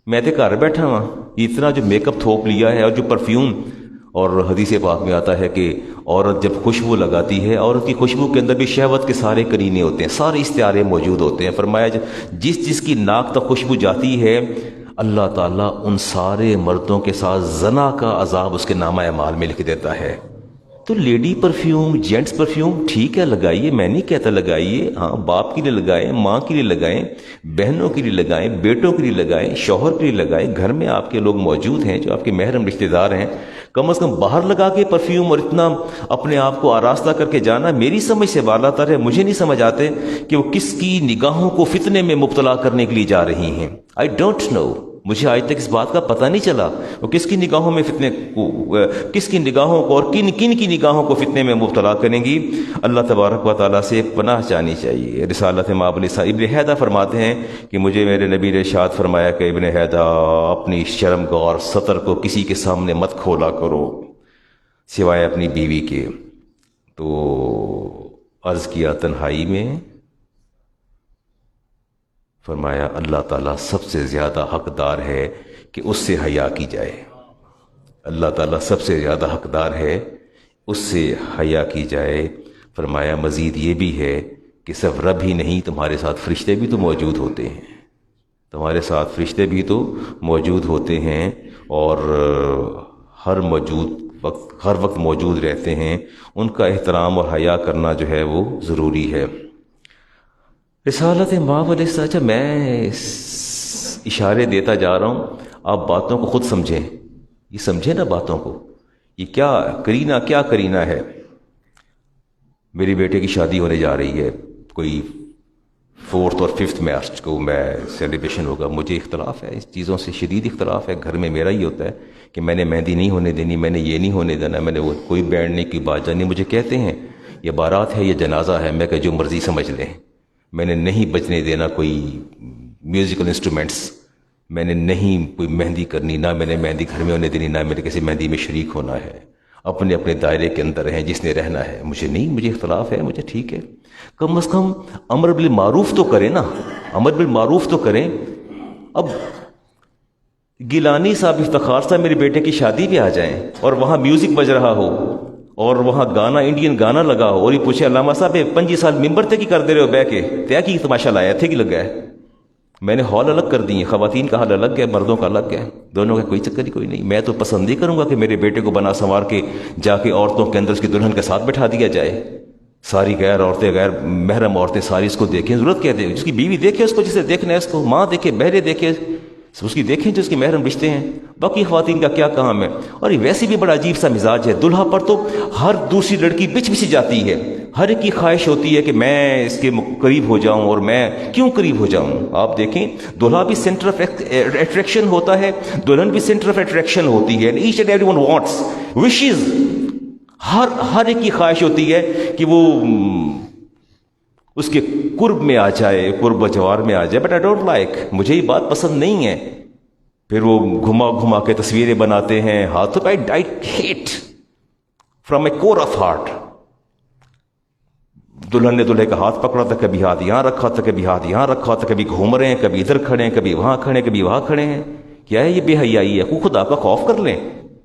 میں تو گھر بیٹھا ہوں. اتنا جو میک اپ تھوپ لیا ہے اور جو پرفیوم، اور حدیث پاک میں آتا ہے کہ عورت جب خوشبو لگاتی ہے، عورت کی خوشبو کے اندر بھی شہوت کے سارے قرینے ہوتے ہیں، سارے استعارے موجود ہوتے ہیں. فرمایا جس کی ناک تک خوشبو جاتی ہے اللہ تعالیٰ ان سارے مردوں کے ساتھ زنا کا عذاب اس کے نامہ اعمال میں لکھ دیتا ہے. تو لیڈی پرفیوم، جینٹس پرفیوم ٹھیک ہے لگائیے، میں نہیں کہتا لگائیے، ہاں باپ کے لیے لگائیں، ماں کے لیے لگائیں، بہنوں کے لیے لگائیں، بیٹوں کے لیے لگائیں، شوہر کے لیے لگائیں. گھر میں آپ کے لوگ موجود ہیں جو آپ کے محرم رشتہ دار ہیں، کم از کم باہر لگا کے پرفیوم اور اتنا اپنے آپ کو آراستہ کر کے جانا میری سمجھ سے بالا تر ہے. مجھے نہیں سمجھ آتے کہ وہ کس کی نگاہوں کو فتنے میں مبتلا کرنے کے لیے جا رہی ہیں. I don't know. مجھے آج تک اس بات کا پتہ نہیں چلا وہ کس کی نگاہوں میں فتنے کو، کس کی نگاہوں کو اور کن کن کی نگاہوں کو فتنے میں مبتلا کریں گی۔ اللہ تبارک و تعالیٰ سے پناہ چاہنی چاہیے۔ رسالت مآب الاسلام ابن حیدہ فرماتے ہیں کہ مجھے میرے نبی نے ارشاد فرمایا کہ ابن حیدہ اپنی شرمگار سطر کو کسی کے سامنے مت کھولا کرو سوائے اپنی بیوی کے۔ تو عرض کیا تنہائی میں؟ فرمایا اللہ تعالیٰ سب سے زیادہ حقدار ہے کہ اس سے حیا کی جائے، اللہ تعالیٰ سب سے زیادہ حقدار ہے اس سے حیا کی جائے۔ فرمایا مزید یہ بھی ہے کہ صرف رب ہی نہیں، تمہارے ساتھ فرشتے بھی تو موجود ہوتے ہیں، تمہارے ساتھ فرشتے بھی تو موجود ہوتے ہیں، اور ہر وقت موجود رہتے ہیں، ان کا احترام اور حیا کرنا جو ہے وہ ضروری ہے۔ رسالت مآب علیہ السلام، اچھا میں اشارے دیتا جا رہا ہوں، آپ باتوں کو خود سمجھیں، یہ سمجھیں نا باتوں کو، یہ کیا کرینہ ہے۔ میری بیٹے کی شادی ہونے جا رہی ہے، کوئی 4 اور 5 مارچ کو میں سیلیبریشن ہوگا۔ مجھے اختلاف ہے اس چیزوں سے، شدید اختلاف ہے۔ گھر میں میرا ہی ہوتا ہے کہ میں نے مہندی نہیں ہونے دینی، میں نے یہ نہیں ہونے دینا، میں نے وہ کوئی بینڈ نہیں کی بات جانی۔ مجھے کہتے ہیں یہ بارات ہے، یہ جنازہ ہے، میں کہ جو مرضی سمجھ لیں، میں نے نہیں بجنے دینا کوئی میوزیکل انسٹرومنٹس، میں نے نہیں کوئی مہندی کرنی، نہ میں نے مہندی گھر میں ہونے دینی، نہ میں نے کسی مہندی میں شریک ہونا ہے۔ اپنے اپنے دائرے کے اندر ہیں، جس نے رہنا ہے۔ مجھے اختلاف ہے، مجھے ٹھیک ہے، کم از کم امر بالمعروف تو کریں نا، امر بالمعروف تو کریں۔ اب گیلانی صاحب، افتخار صاحب میرے بیٹے کی شادی پہ آ جائیں اور وہاں میوزک بج رہا ہو اور وہاں گانا، انڈین گانا لگا ہو، اور یہ پوچھے علامہ صاحب 25 سال ممبر تھے کی کر دے رہے ہو بہ کے، تیا کی تماشا لایا تھے کی لگا ہے؟ میں نے ہال الگ کر دی ہیں، خواتین کا ہال الگ ہے، مردوں کا الگ ہے، دونوں کا کوئی چکر ہی کوئی نہیں۔ میں تو پسند ہی کروں گا کہ میرے بیٹے کو بنا سنوار کے جا کے عورتوں کے اندر اس کی دلہن کے ساتھ بٹھا دیا جائے، ساری غیر عورتیں، غیر محرم عورتیں ساری اس کو دیکھیں، ضرورت کیا ہے؟ اس کی بیوی دیکھے اس کو جسے دیکھنا ہے، اس کو ماں دیکھے، بہرے دیکھے، اس کی دیکھیں جو اس کے محرم رشتے ہیں، باقی خواتین کا کیا کام ہے؟ اور یہ ویسے بھی بڑا عجیب سا مزاج ہے، دلہا پر تو ہر دوسری لڑکی بچ بچ جاتی ہے، ہر ایک کی خواہش ہوتی ہے کہ میں اس کے قریب ہو جاؤں، اور میں کیوں قریب ہو جاؤں؟ آپ دیکھیں دلہا بھی سینٹر آف اٹریکشن ہوتا ہے، دلہن بھی سینٹر آف اٹریکشن ہوتی ہے، each and every one wants wishes, ہر ایک کی خواہش ہوتی ہے کہ وہ اس کے قرب میں آ جائے، قرب و جوار میں آ جائے، بٹ آئی ڈونٹ لائک، مجھے یہ بات پسند نہیں ہے۔ پھر وہ گھما کے تصویریں بناتے ہیں ہاتھوں پہ، I hate from my core of heart. دلہن نے دلہے کا ہاتھ پکڑا تھا، کبھی ہاتھ یہاں رکھا تھا، کبھی ہاتھ یہاں رکھا تھا، کبھی گھوم رہے ہیں، کبھی ادھر کھڑے ہیں، کبھی وہاں کھڑے ہیں، کبھی وہاں کھڑے ہیں۔ کیا ہے یہ بے حیائی ہے؟ خدا کا خوف کر لیں،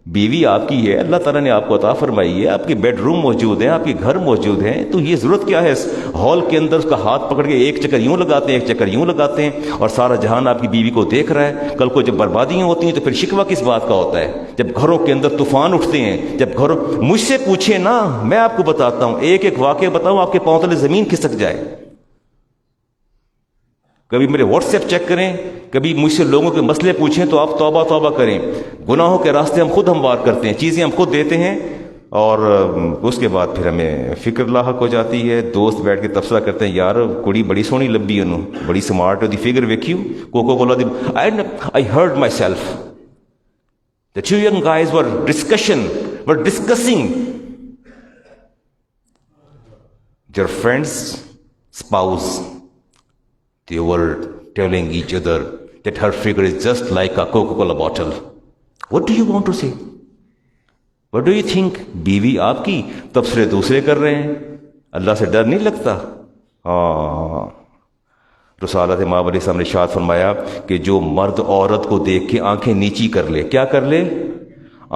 بیوی آپ کی ہے، اللہ تعالیٰ نے آپ کو عطا فرمائی ہے، آپ کے بیڈ روم موجود ہیں، آپ کے گھر موجود ہیں، تو یہ ضرورت کیا ہے ہال کے اندر اس کا ہاتھ پکڑ کے ایک چکر یوں لگاتے ہیں، ایک چکر یوں لگاتے ہیں، اور سارا جہان آپ کی بیوی کو دیکھ رہا ہے۔ کل کو جب بربادیاں ہوتی ہیں تو پھر شکوہ کس بات کا ہوتا ہے؟ جب گھروں کے اندر طوفان اٹھتے ہیں، جب گھروں، مجھ سے پوچھیں نا، میں آپ کو بتاتا ہوں، ایک ایک واقعہ بتاؤں، آپ کے پاؤں تلے زمین کھسک جائے۔ کبھی میرے واٹس ایپ چیک کریں، کبھی مجھ سے لوگوں کے مسئلے پوچھیں، تو آپ توبہ توبہ کریں۔ گناہوں کے راستے ہم خود ہموار کرتے ہیں، چیزیں ہم خود دیتے ہیں، اور اس کے بعد پھر ہمیں فکر لاحق ہو جاتی ہے۔ دوست بیٹھ کے تبصرہ کرتے ہیں، یار کڑی بڑی سونی لبی انہوں، بڑی سمارٹ دی فگر ویکھیو کوکو کولا دی۔ I heard myself. The 2 young guys were discussing their friend's spouse. They were telling each other that her figure is just like a Coca-Cola bottle. What do you want to say? What do you think? بیوی آپ کی تبصرے دوسرے کر رہے ہیں، اللہ سے ڈر نہیں لگتا؟ رسالت مآب علیہ السلام نے ارشاد فرمایا کہ جو مرد عورت کو دیکھ کے آنکھیں نیچی کر لے، کیا کر لے؟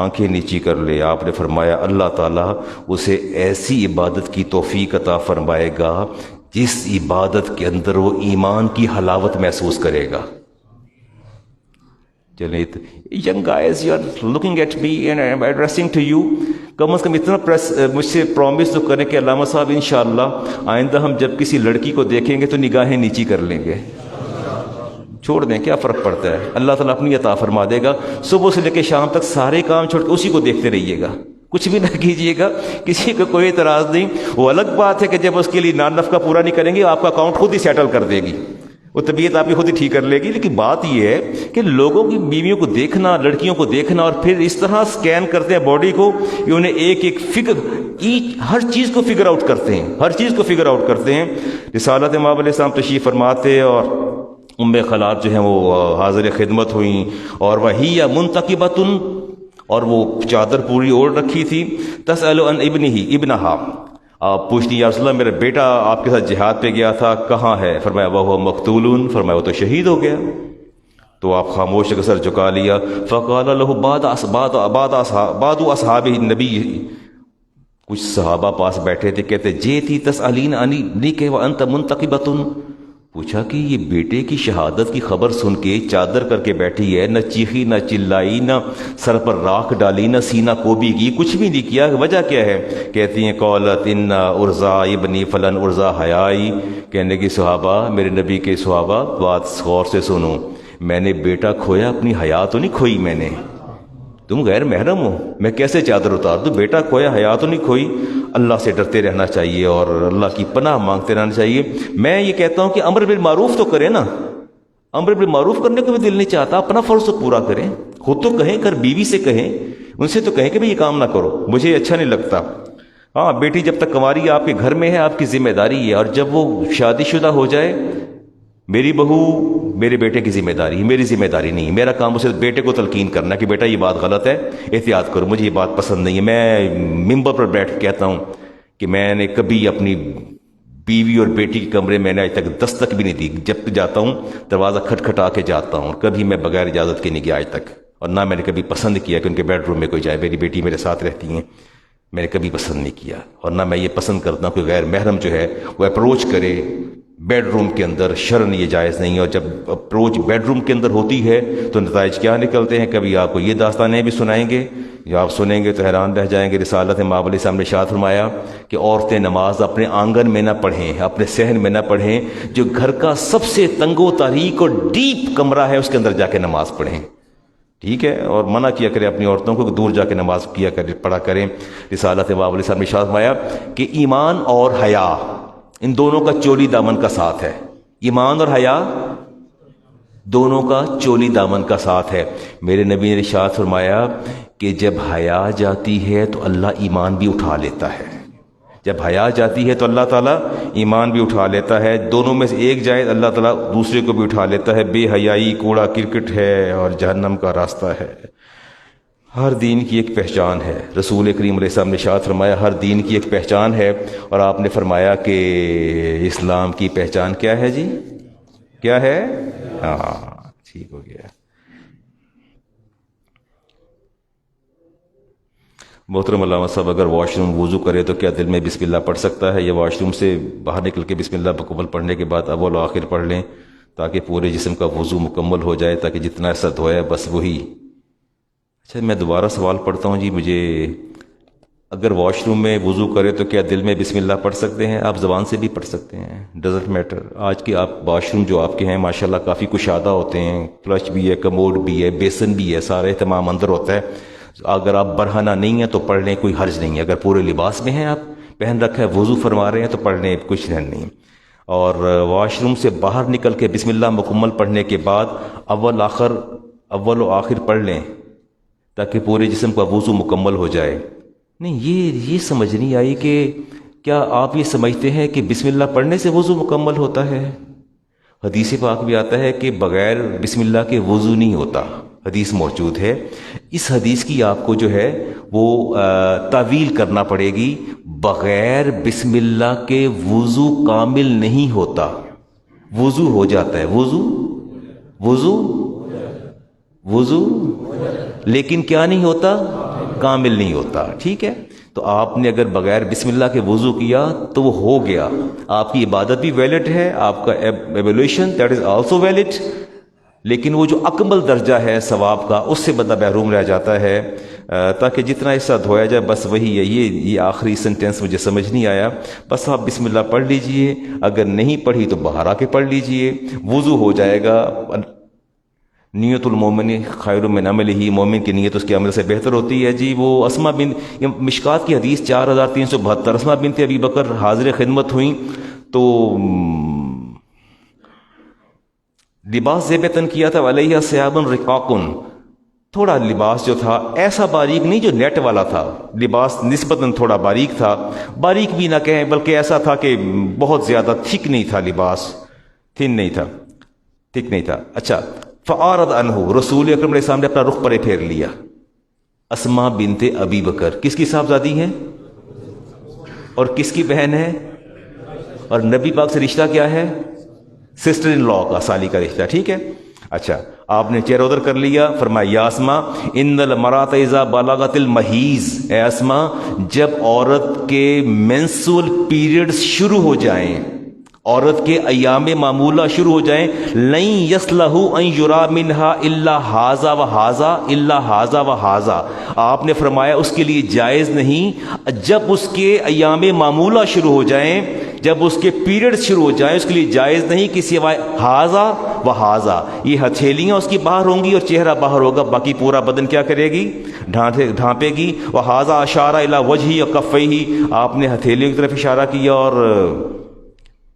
آنکھیں نیچی کر لے، آپ نے فرمایا اللہ تعالیٰ اسے ایسی عبادت کی توفیق عطا فرمائے گا جس عبادت کے اندر وہ ایمان کی حلاوت محسوس کرے گا۔ چلیں، young guys, you are looking at me and I am addressing to you, کم از کم اتنا مجھ سے پرومس تو کریں کہ علامہ صاحب انشاءاللہ آئندہ ہم جب کسی لڑکی کو دیکھیں گے تو نگاہیں نیچی کر لیں گے، چھوڑ دیں، کیا فرق پڑتا ہے؟ اللہ تعالیٰ اپنی عطا فرما دے گا۔ صبح سے لے کے شام تک سارے کام چھوڑ کے اسی کو دیکھتے رہیے گا، کچھ بھی نہ کیجیے گا، کسی کو کوئی اعتراض نہیں۔ وہ الگ بات ہے کہ جب اس کے لیے نان نفقہ پورا نہیں کریں گے، آپ کا اکاؤنٹ خود ہی سیٹل کر دے گی، وہ طبیعت آپ کی خود ہی ٹھیک کر لے گی. لیکن بات یہ ہے کہ لوگوں کی بیویوں کو دیکھنا، لڑکیوں کو دیکھنا، اور پھر اس طرح سکین کرتے ہیں باڈی کو کہ انہیں ایک ایک فگر، ہر چیز کو فگر آؤٹ کرتے ہیں، ہر چیز کو فگر آؤٹ کرتے ہیں. رسالت مآب علیہ السلام تشریف فرماتے اور ام خلات جو ہیں وہ حاضر خدمت ہوئیں، اور وہی منتقبۃ، اور وہ چادر پوری اوڑھ رکھی تھی. تسأل عن ابنہا، آپ پوچھتی یا رسول اللہ میرا بیٹا آپ کے ساتھ جہاد پہ گیا تھا، کہاں ہے؟ فرمایا وہ مقتول، فرمایا وہ تو شہید ہو گیا. تو آپ خاموش کا سر جھکا لیا. فقال له بعض اصحاب النبی، کچھ صحابہ پاس بیٹھے تھے، کہتے جیتی تسألین عنی نیک وانت منتقبۃ، پوچھا کہ یہ بیٹے کی شہادت کی خبر سن کے چادر کر کے بیٹھی ہے، نہ چیخی نہ چلائی، نہ سر پر راکھ ڈالی، نہ سینہ کوبی کی، کچھ بھی نہیں کیا، وجہ کیا ہے؟ کہتی ہیں قولت ان ارزا ابنی فلن ارزا حیائی، کہنے کی صحابہ، میرے نبی کے صحابہ بات غور سے سنو، میں نے بیٹا کھویا، اپنی حیا تو نہیں کھوئی میں نے. تم غیر محرم ہو، میں کیسے چادر اتار دوں؟ بیٹا کھویا، حیا تو نہیں کھوئی. اللہ سے ڈرتے رہنا چاہیے اور اللہ کی پناہ مانگتے رہنا چاہیے. میں یہ کہتا ہوں کہ امر بالمعروف تو کریں نا، امر بالمعروف کرنے کو بھی دل نہیں چاہتا، اپنا فرض تو پورا کریں. خود تو کہیں، کر بیوی سے کہیں، ان سے تو کہیں کہ بھئی یہ کام نہ کرو، مجھے اچھا نہیں لگتا. ہاں بیٹی جب تک کنواری آپ کے گھر میں ہے آپ کی ذمہ داری ہے، اور جب وہ شادی شدہ ہو جائے، میری بہو میرے بیٹے کی ذمہ داری ہے، میری ذمہ داری نہیں. میرا کام اسے بیٹے کو تلقین کرنا کہ بیٹا یہ بات غلط ہے، احتیاط کرو، مجھے یہ بات پسند نہیں ہے. میں ممبر پر بیٹھ کے کہتا ہوں کہ میں نے کبھی اپنی بیوی اور بیٹی کے کمرے میں نے آج تک دستک بھی نہیں دی. جب جاتا ہوں دروازہ کھٹکھٹا کے جاتا ہوں، کبھی میں بغیر اجازت کے نہیں گیا آج تک. اور نہ میں نے کبھی پسند کیا کہ ان کے بیڈ روم میں کوئی جائے. میری بیٹی میرے ساتھ رہتی ہیں، میں نے کبھی پسند نہیں کیا. اور نہ میں یہ پسند کرتا ہوں کہ غیر محرم جو ہے وہ اپروچ کرے بیڈ روم کے اندر. شرن یہ جائز نہیں ہے. اور جب اپروچ بیڈ روم کے اندر ہوتی ہے تو نتائج کیا نکلتے ہیں؟ کبھی آپ کو یہ داستانیں بھی سنائیں گے، یا آپ سنیں گے تو حیران رہ جائیں گے. رسالت مآب علیہ السلام نے ارشاد فرمایا کہ عورتیں نماز اپنے آنگن میں نہ پڑھیں، اپنے صحن میں نہ پڑھیں. جو گھر کا سب سے تنگ و تاریک اور ڈیپ کمرہ ہے اس کے اندر جا کے نماز پڑھیں. ٹھیک ہے؟ اور منع کیا کریں اپنی عورتوں کو کہ دور جا کے نماز کیا کریں، پڑھا کریں. رسالت مآب علیہ السلام نے ارشاد فرمایا کہ ایمان اور حیا، ان دونوں کا چولی دامن کا ساتھ ہے. ایمان اور حیا دونوں کا چولی دامن کا ساتھ ہے. میرے نبی نے ارشاد فرمایا کہ جب حیا جاتی ہے تو اللہ ایمان بھی اٹھا لیتا ہے. جب حیا جاتی ہے تو اللہ تعالیٰ ایمان بھی اٹھا لیتا ہے. دونوں میں سے ایک جائے اللہ تعالیٰ دوسرے کو بھی اٹھا لیتا ہے. بے حیائی کوڑا کرکٹ ہے اور جہنم کا راستہ ہے. ہر دین کی ایک پہچان ہے. رسول کریم علیہ السلام نے ارشاد فرمایا ہر دین کی ایک پہچان ہے. اور آپ نے فرمایا کہ اسلام کی پہچان کیا ہے جی؟ کیا ہے؟ ہاں ٹھیک ہو گیا. محترم علامہ صاحب، اگر واش روم وضو کرے تو کیا دل میں بسم اللہ پڑھ سکتا ہے، یا واش روم سے باہر نکل کے بسم اللہ مکمل پڑھنے کے بعد اول و آخر پڑھ لیں تاکہ پورے جسم کا وضو مکمل ہو جائے، تاکہ جتنا ایسا دھویا بس وہی؟ اچھا میں دوبارہ سوال پڑھتا ہوں جی. مجھے اگر واش روم میں وضو کرے تو کیا دل میں بسم اللہ پڑھ سکتے ہیں؟ آپ زبان سے بھی پڑھ سکتے ہیں، ڈزنٹ میٹر. آج کے آپ واش روم جو آپ کے ہیں ماشاءاللہ کافی کشادہ ہوتے ہیں، فلش بھی ہے، کموڈ بھی ہے، بیسن بھی ہے، سارا اہتمام اندر ہوتا ہے. اگر آپ برہنہ نہیں ہیں تو پڑھ لیں، کوئی حرج نہیں ہے. اگر پورے لباس میں ہیں، آپ پہن رکھا ہے، وضو فرما رہے ہیں تو پڑھ لیں، کچھ نہیں. اور واش روم سے باہر نکل کے بسم اللہ مکمل پڑھنے کے بعد اول و آخر پڑھ لیں تاکہ پورے جسم کا وضو مکمل ہو جائے. نہیں، یہ سمجھ نہیں آئی کہ کیا آپ یہ سمجھتے ہیں کہ بسم اللہ پڑھنے سے وضو مکمل ہوتا ہے؟ حدیث پاک بھی آتا ہے کہ بغیر بسم اللہ کے وضو نہیں ہوتا، حدیث موجود ہے. اس حدیث کی آپ کو جو ہے وہ تعویل کرنا پڑے گی. بغیر بسم اللہ کے وضو کامل نہیں ہوتا. وضو ہو جاتا ہے، وضو لیکن کیا نہیں ہوتا؟ کامل نہیں ہوتا. ٹھیک ہے؟ تو آپ نے اگر بغیر بسم اللہ کے وضو کیا تو وہ ہو گیا، آپ کی عبادت بھی ویلڈ ہے، آپ کا evaluation that is also valid. لیکن وہ جو اکمل درجہ ہے ثواب کا، اس سے بندہ محروم رہ جاتا ہے. تاکہ جتنا حصہ دھویا جائے بس وہی ہے. یہ آخری سنٹینس مجھے سمجھ نہیں آیا. بس آپ بسم اللہ پڑھ لیجئے، اگر نہیں پڑھی تو باہر آ کے پڑھ لیجئے، وضو ہو جائے گا. نیت المومن خیر من عملہ، مومن کی نیت اس کے عمل سے بہتر ہوتی ہے. جی وہ اسما مشکات کی حدیث 4372، اسما بنت ابی بکر حاضر خدمت ہوئیں تو لباس زیب تن کیا تھا، علیہ ثیاب رقاقن، تھوڑا لباس جو تھا ایسا باریک نہیں جو نیٹ والا تھا، لباس نسبتاً تھوڑا باریک تھا، باریک بھی نہ کہیں بلکہ ایسا تھا کہ بہت زیادہ تھک نہیں تھا، لباس تھن نہیں تھا، تھک نہیں تھا. اچھا، فعارض عنہ، رسول اکرم علیہ السلام نے اپنا رخ پرے پھیر لیا. اسماء بنت ابی بکر کس کی صاحبزادی ہیں اور کس کی بہن ہے؟ اور نبی پاک سے رشتہ کیا ہے؟ سسٹر ان لا کا، سالی کا رشتہ. ٹھیک ہے. اچھا، آپ نے چہرہ ادھر کر لیا. فرمایا یا اسماء ان المرأۃ اذا بلغت المحیض، اے اسماء جب عورت کے مینسول پیریڈز شروع ہو جائیں، عورت کے ایام معمولہ شروع ہو جائیں، لن یصلح ان یرا منہا الا ھذا و ھذا الا ھذا و ھذا، آپ نے فرمایا اس کے لیے جائز نہیں جب اس کے ایام معمولہ شروع ہو جائیں، جب اس کے پیریڈ شروع ہو جائیں، اس کے لیے جائز نہیں کہ سوائے ھذا و ھذا، یہ ہتھیلیاں اس کی باہر ہوں گی اور چہرہ باہر ہوگا، باقی پورا بدن کیا کرے گی؟ ڈھانپے گی. وھذا اشار الی وجہہ و کفیہ، آپ نے ہتھیلیوں کی طرف اشارہ کیا. اور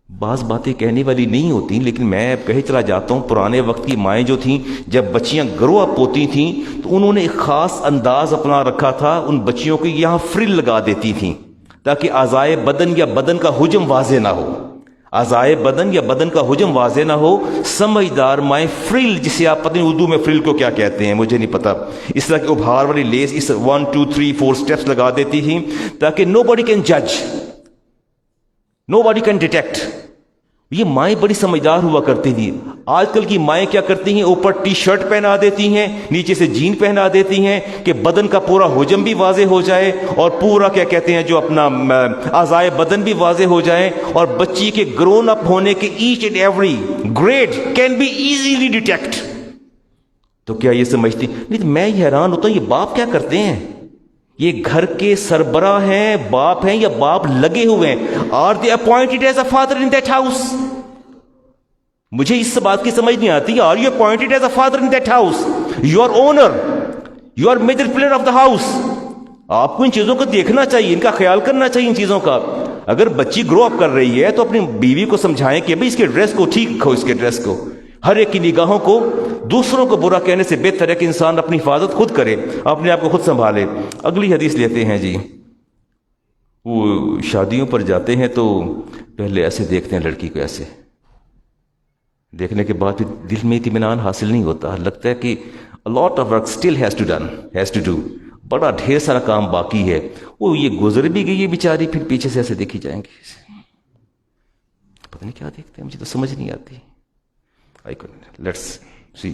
بعض باتیں کہنے والی نہیں ہوتی لیکن میں کہے چلا جاتا ہوں، پرانے وقت کی مائیں جو تھیں جب بچیاں گرو اپ ہوتی تھیں تو انہوں نے ایک خاص انداز اپنا رکھا تھا، ان بچیوں کو یہاں فریل لگا دیتی تھیں تاکہ اعضائے بدن یا بدن کا حجم واضح نہ ہو، اعضائے بدن یا بدن کا حجم واضح نہ ہو. سمجھدار مائیں فریل، جسے آپ پتہ نہیں اردو میں فریل کو کیا کہتے ہیں مجھے نہیں پتا، اس طرح کی ابھار والی لیس اس 1 2 3 4 سٹیپس لگا دیتی تھیں تاکہ نو باڈی کین جج، نو باڈی کین ڈیٹیکٹ. یہ مائیں بڑی سمجھدار ہوا کرتی تھی. آج کل کی مائیں کیا کرتی ہیں؟ اوپر ٹی شرٹ پہنا دیتی ہیں، نیچے سے جین پہنا دیتی ہیں کہ بدن کا پورا حجم بھی واضح ہو جائے اور پورا کیا کہتے ہیں جو اپنا اعضائے بدن بھی واضح ہو جائے، اور بچی کے گرون اپ ہونے کے each and every grade can be easily detect. تو کیا یہ سمجھتی نہیں؟ میں یہ حیران ہوتا ہوں یہ باپ کیا کرتے ہیں؟ یہ گھر کے سربراہ ہیں، باپ ہیں یا باپ لگے ہوئے ہیں؟ Are they appointed as a father in that house? مجھے اس بات کی سمجھ نہیں آتی. Are you appointed as a father in that house? You are owner, you are major player of the house. آپ کو ان چیزوں کو دیکھنا چاہیے، ان کا خیال کرنا چاہیے ان چیزوں کا. اگر بچی گرو اپ کر رہی ہے تو اپنی بیوی کو سمجھائیں کہ بھئی اس کے ڈریس کو ٹھیک رکھو، اس کے ڈریس کو، ہر ایک کی نگاہوں کو دوسروں کو برا کہنے سے بہتر ہے کہ انسان اپنی حفاظت خود کرے، اپنے آپ کو خود سنبھالے. اگلی حدیث لیتے ہیں جی. وہ شادیوں پر جاتے ہیں تو پہلے ایسے دیکھتے ہیں لڑکی کو، ایسے دیکھنے کے بعد پھر دل میں اطمینان حاصل نہیں ہوتا، لگتا ہے کہ a lot of work still has to do، بڑا ڈھیر سارا کام باقی ہے. وہ یہ گزر بھی گئی ہے بیچاری، پھر پیچھے سے ایسے دیکھی جائیں گے، پتہ نہیں کیا دیکھتے ہیں، مجھے تو سمجھ نہیں آتی. Let's see.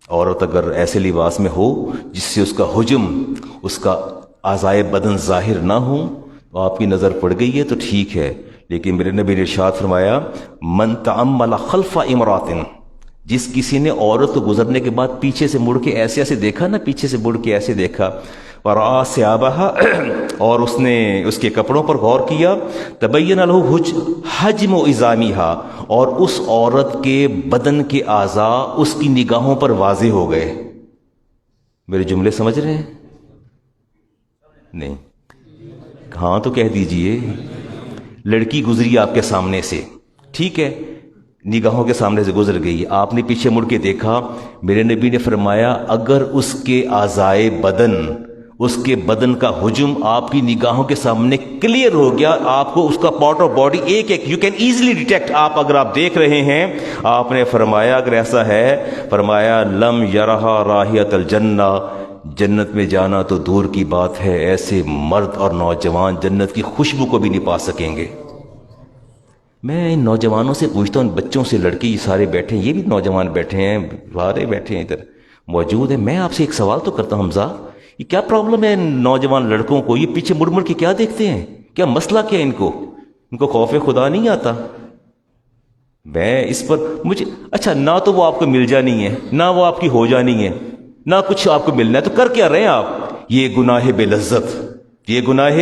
عورت اگر ایسے لباس میں ہو جس سے اس کا حجم، اس کا اعضائے بدن ظاہر نہ ہو، تو آپ کی نظر پڑ گئی ہے تو ٹھیک ہے. لیکن میرے نبی نے ارشاد فرمایا من تعمل خلف امرات، جس کسی نے عورت کو گزرنے کے بعد پیچھے سے مڑ کے ایسے ایسے دیکھا نا، پیچھے سے مڑ کے ایسے دیکھا، ورا ثیابها، اور اس نے اس کے کپڑوں پر غور کیا، تبین له حجم عظامها، اور اس عورت کے بدن کے اعضاء اس کی نگاہوں پر واضح ہو گئے. میرے جملے سمجھ رہے ہیں؟ نہیں؟ ہاں تو کہہ دیجئے. لڑکی گزری آپ کے سامنے سے، ٹھیک ہے، نگاہوں کے سامنے سے گزر گئی، آپ نے پیچھے مڑ کے دیکھا، میرے نبی نے فرمایا اگر اس کے اعضائے بدن، اس کے بدن کا حجم آپ کی نگاہوں کے سامنے کلیئر ہو گیا، آپ کو اس کا پارٹ آف باڈی ایک ایک یو کین ایزیلی ڈیٹیکٹ، اگر آپ دیکھ رہے ہیں، آپ نے فرمایا اگر ایسا ہے، فرمایا لم یرہا راہیۃ الجنہ، جنت میں جانا تو دور کی بات ہے، ایسے مرد اور نوجوان جنت کی خوشبو کو بھی نہیں پا سکیں گے. میں ان نوجوانوں سے پوچھتا ہوں، بچوں سے، لڑکے یہ سارے بیٹھے ہیں، یہ بھی نوجوان بیٹھے ہیں، سارے بیٹھے ہیں ادھر موجود ہیں، میں آپ سے ایک سوال تو کرتا ہوں، حمزہ یہ کیا پرابلم ہے نوجوان لڑکوں کو؟ یہ پیچھے مڑ مڑ کے کیا دیکھتے ہیں؟ کیا مسئلہ کیا ان کو خوف خدا نہیں آتا؟ میں اس پر مجھے اچھا، نہ تو وہ آپ کو مل جانی ہے، نہ وہ آپ کی ہو جانی ہے، نہ کچھ آپ کو ملنا ہے، تو کر کیا رہے ہیں آپ؟ یہ گناہ بے لذت، یہ گناہ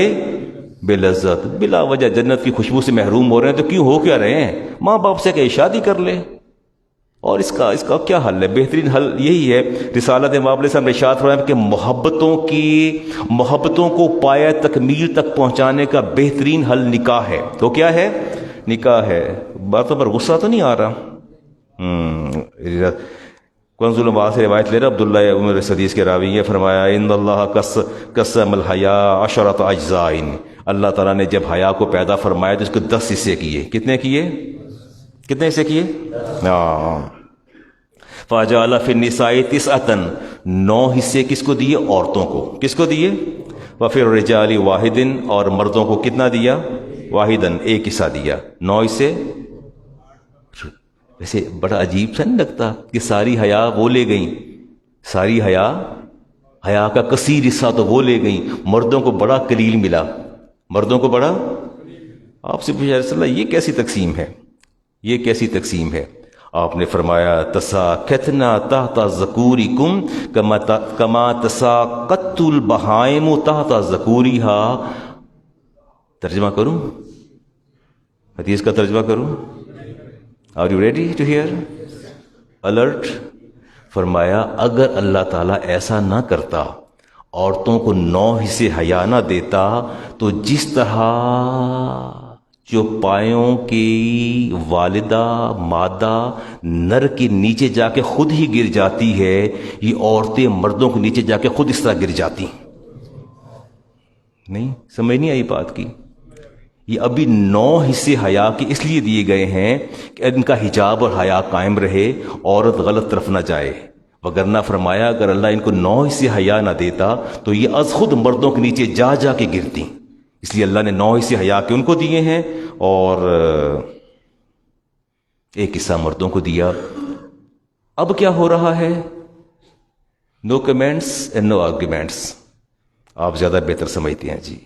بے لذت، بلا وجہ جنت کی خوشبو سے محروم ہو رہے ہیں، تو کیوں ہو کیا رہے ہیں؟ ماں باپ سے کہ شادی کر لیں. اور اس کا کیا حل ہے؟ بہترین حل یہی ہے، رسالت امام علیہ السلام نے ارشاد فرمایا کہ محبتوں کو پایہ تکمیل تک پہنچانے کا بہترین حل نکاح ہے. تو کیا ہے؟ نکاح ہے. باتوں پر غصہ تو نہیں آ رہا؟ کنز العمال سے روایت لے رہا عبداللہ عمر حدیث کے راوی یہ فرمایا ان اللہ قسم الحیا عشرۃ اجزاء. اللہ تعالیٰ نے جب حیا کو پیدا فرمایا تو اس کو 10 حصے کیے. کتنے کیے؟ کتنے حصے کیے؟ فجعل فی النساء 9، 9 حصے کس کو دیے؟ عورتوں کو. کس کو دیے؟ وفی الرجال واحد، اور مردوں کو کتنا دیا؟ واحدن، 1 حصہ دیا. 9 حصے. ویسے بڑا عجیب سا نہیں لگتا کہ ساری حیا وہ لے گئیں، ساری حیا کا کثیر حصہ تو وہ لے گئیں، مردوں کو بڑا قلیل ملا. مردوں کو بڑا. آپ سے پوچھا رسول اللہ یہ کیسی تقسیم ہے؟ یہ کیسی تقسیم ہے؟ آپ نے فرمایا تساقطنا تحت ذکورکم کما تساقط البہائم تحت ذکورہا. ترجمہ کروں؟ حدیث کا ترجمہ کروں؟ Are you ready to hear? Alert. فرمایا اگر اللہ تعالیٰ ایسا نہ کرتا، عورتوں کو 9 حصے حیا نہ دیتا، تو جس طرح چوپایوں کی والدہ مادہ نر کے نیچے جا کے خود ہی گر جاتی ہے، یہ عورتیں مردوں کے نیچے جا کے خود اس طرح گر جاتی. نہیں سمجھ نہیں آئی بات کی؟ یہ ابھی 9 حصے حیا کے اس لیے دیے گئے ہیں کہ ان کا حجاب اور حیا قائم رہے، عورت غلط طرف نہ جائے. وگرنہ فرمایا اگر اللہ ان کو 9 حصے حیا نہ دیتا تو یہ از خود مردوں کے نیچے جا جا کے گرتی. اس لیے اللہ نے 9 حصے حیا کے ان کو دیے ہیں اور 1 حصہ مردوں کو دیا. اب کیا ہو رہا ہے؟ نو کمنٹس اینڈ نو آرگیومنٹس. آپ زیادہ بہتر سمجھتے ہیں. جی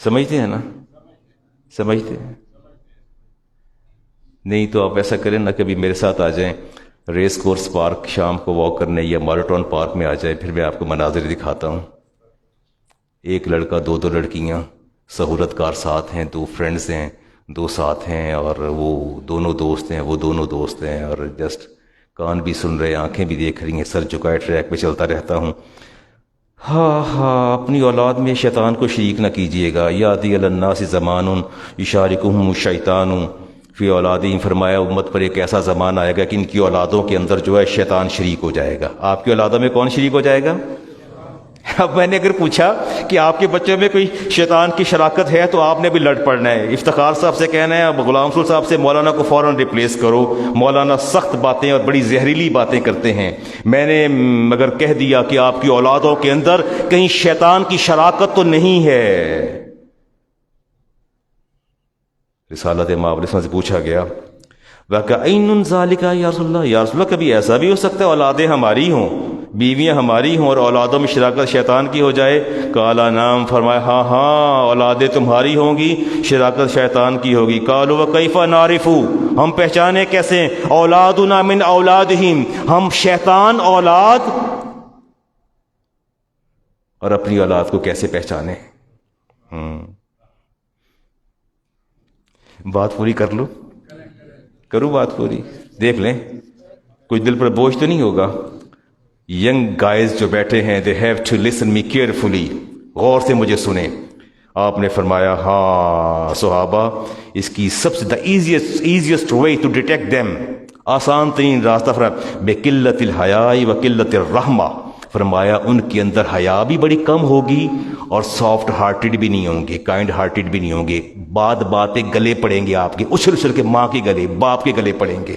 سمجھتے ہیں نا؟ سمجھتے ہیں؟ نہیں تو آپ ایسا کریں نا، کبھی میرے ساتھ آ جائیں ریس کورس پارک شام کو واک کرنے، یا ماراٹون پارک میں آ جائیں، پھر میں آپ کو مناظر دکھاتا ہوں. 1 لڑکا 2 لڑکیاں، سہولت کار ساتھ ہیں، 2 فرینڈز ہیں، 2 ساتھ ہیں، اور وہ دونوں دوست ہیں، وہ دونوں دوست ہیں، اور جسٹ کان بھی سن رہے، آنکھیں بھی دیکھ رہی ہیں، سر جھکائے ٹریک پہ چلتا رہتا ہوں. اپنی اولاد میں شیطان کو شریک نہ کیجیے گا. یاتی علی الناس زمان یشارکہم الشیطان فی اولادہم. فرمایا امت پر ایک ایسا زمان آئے گا کہ ان کی اولادوں کے اندر جو ہے شیطان شریک ہو جائے گا. آپ کی اولادوں میں کون شریک ہو جائے گا؟ اب میں نے اگر پوچھا کہ آپ کے بچوں میں کوئی شیطان کی شراکت ہے تو آپ نے بھی لڑ پڑنا ہے. افتخار صاحب سے کہنا ہے، اب غلام رسول صاحب سے مولانا کو فوراً ریپلیس کرو. مولانا سخت باتیں اور بڑی زہریلی باتیں کرتے ہیں. میں نے مگر کہہ دیا کہ آپ کی اولادوں کے اندر کہیں شیطان کی شراکت تو نہیں ہے. رسالت مآب سے پوچھا گیا وَكَأَيْنٌ ذَلِكَ یا رسول اللہ، یا رسول اللہ کبھی ایسا بھی ہو سکتا ہے اولادیں ہماری ہوں، بیویاں ہماری ہوں اور اولادوں میں شراکت شیطان کی ہو جائے؟ قَالَ نعم. فرمایا ہاں اولادیں تمہاری ہوں گی، شراکت شیطان کی ہوگی. قَالُوا وَكَيْفَ نَعْرِفُ. ہم پہچانے کیسے؟ اولادنا من اولادہم. ہم شیطان اولاد اور اپنی اولاد کو کیسے پہچانے؟ بات پوری کر لو، کروں بات پوری، دیکھ لیں کچھ دل پر بوجھ تو نہیں ہوگا. ینگ گائز جو بیٹھے ہیں they have to listen me carefully. غور سے مجھے سنیں. آپ نے فرمایا ہاں صحابہ اس کی سب سے the easiest way to detect them، آسان ترین راستہ فرمایا بقلت الحیاء و قلت الرحمہ. فرمایا ان کے اندر حیا بھی بڑی کم ہوگی اور سافٹ ہارٹڈ بھی نہیں ہوں گے، کائنڈ ہارٹڈ بھی نہیں ہوں گے. باتیں گلے پڑیں گے آپ کے، اچھل اچھل کے ماں کے گلے، باپ کے گلے پڑیں گے.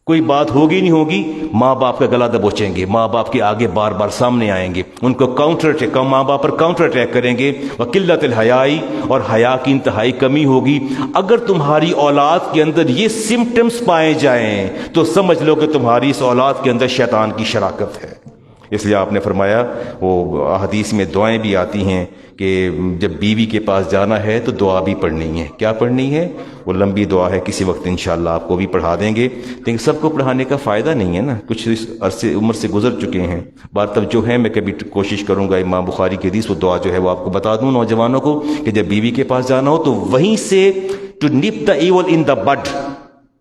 کوئی بات ہوگی نہیں ہوگی، ماں باپ کا گلا دبوچیں گے، ماں باپ کے آگے بار بار سامنے آئیں گے، ان کو کاؤنٹر اٹیک، ماں باپ پر کاؤنٹر اٹیک کریں گے. وقلت الحیاء، اور حیا کی انتہائی کمی ہوگی. اگر تمہاری اولاد کے اندر یہ سمٹمز پائے جائیں تو سمجھ لو کہ تمہاری اس اولاد کے اندر شیطان کی شراکت ہے. اس لیے آپ نے فرمایا، وہ حدیث میں دعائیں بھی آتی ہیں کہ جب بیوی کے پاس جانا ہے تو دعا بھی پڑھنی ہے. کیا پڑھنی ہے؟ وہ لمبی دعا ہے، کسی وقت انشاءاللہ آپ کو بھی پڑھا دیں گے. لیکن سب کو پڑھانے کا فائدہ نہیں ہے نا، کچھ اس عرصے عمر سے گزر چکے ہیں. بات تب جو ہے میں کبھی کوشش کروں گا امام بخاری کی حدیث، وہ دعا جو ہے وہ آپ کو بتا دوں نوجوانوں کو کہ جب بیوی کے پاس جانا ہو تو وہیں سے ٹو نپ دا ایول ان دا بڈ،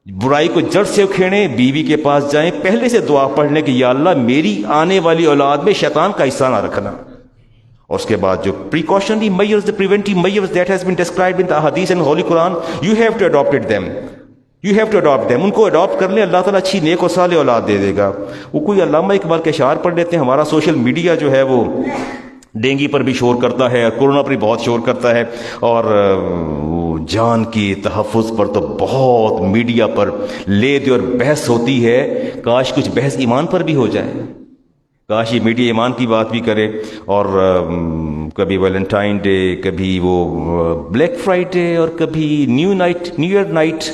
برائی کو جڑ سے اکھیڑیں، بیوی کے پاس جائیں، پہلے سے دعا پڑھنے کہ یا اللہ میری آنے والی اولاد میں شیطان کا حصہ نہ رکھنا. اور اس کے بعد جو precautionary measures, the preventive measures that has been described in the Hadith and Holy Quran, you have to adopt them. You have to adopt them. ان کو اڈاپٹ کر لیں, اللہ تعالیٰ اچھی نیک و صالح اولاد دے دے گا. وہ کوئی علامہ اقبال کے اشعار پڑھ لیتے ہیں. ہمارا سوشل میڈیا جو ہے وہ ڈینگی پر بھی شور کرتا ہے, کورونا پر بھی بہت شور کرتا ہے, اور جان کی تحفظ پر تو بہت میڈیا پر لے دے اور بحث ہوتی ہے. کاش کچھ بحث ایمان پر بھی ہو جائے, کاش یہ میڈیا ایمان کی بات بھی کرے. اور کبھی ویلنٹائن ڈے, کبھی وہ بلیک فرائیڈے, اور کبھی New Year night,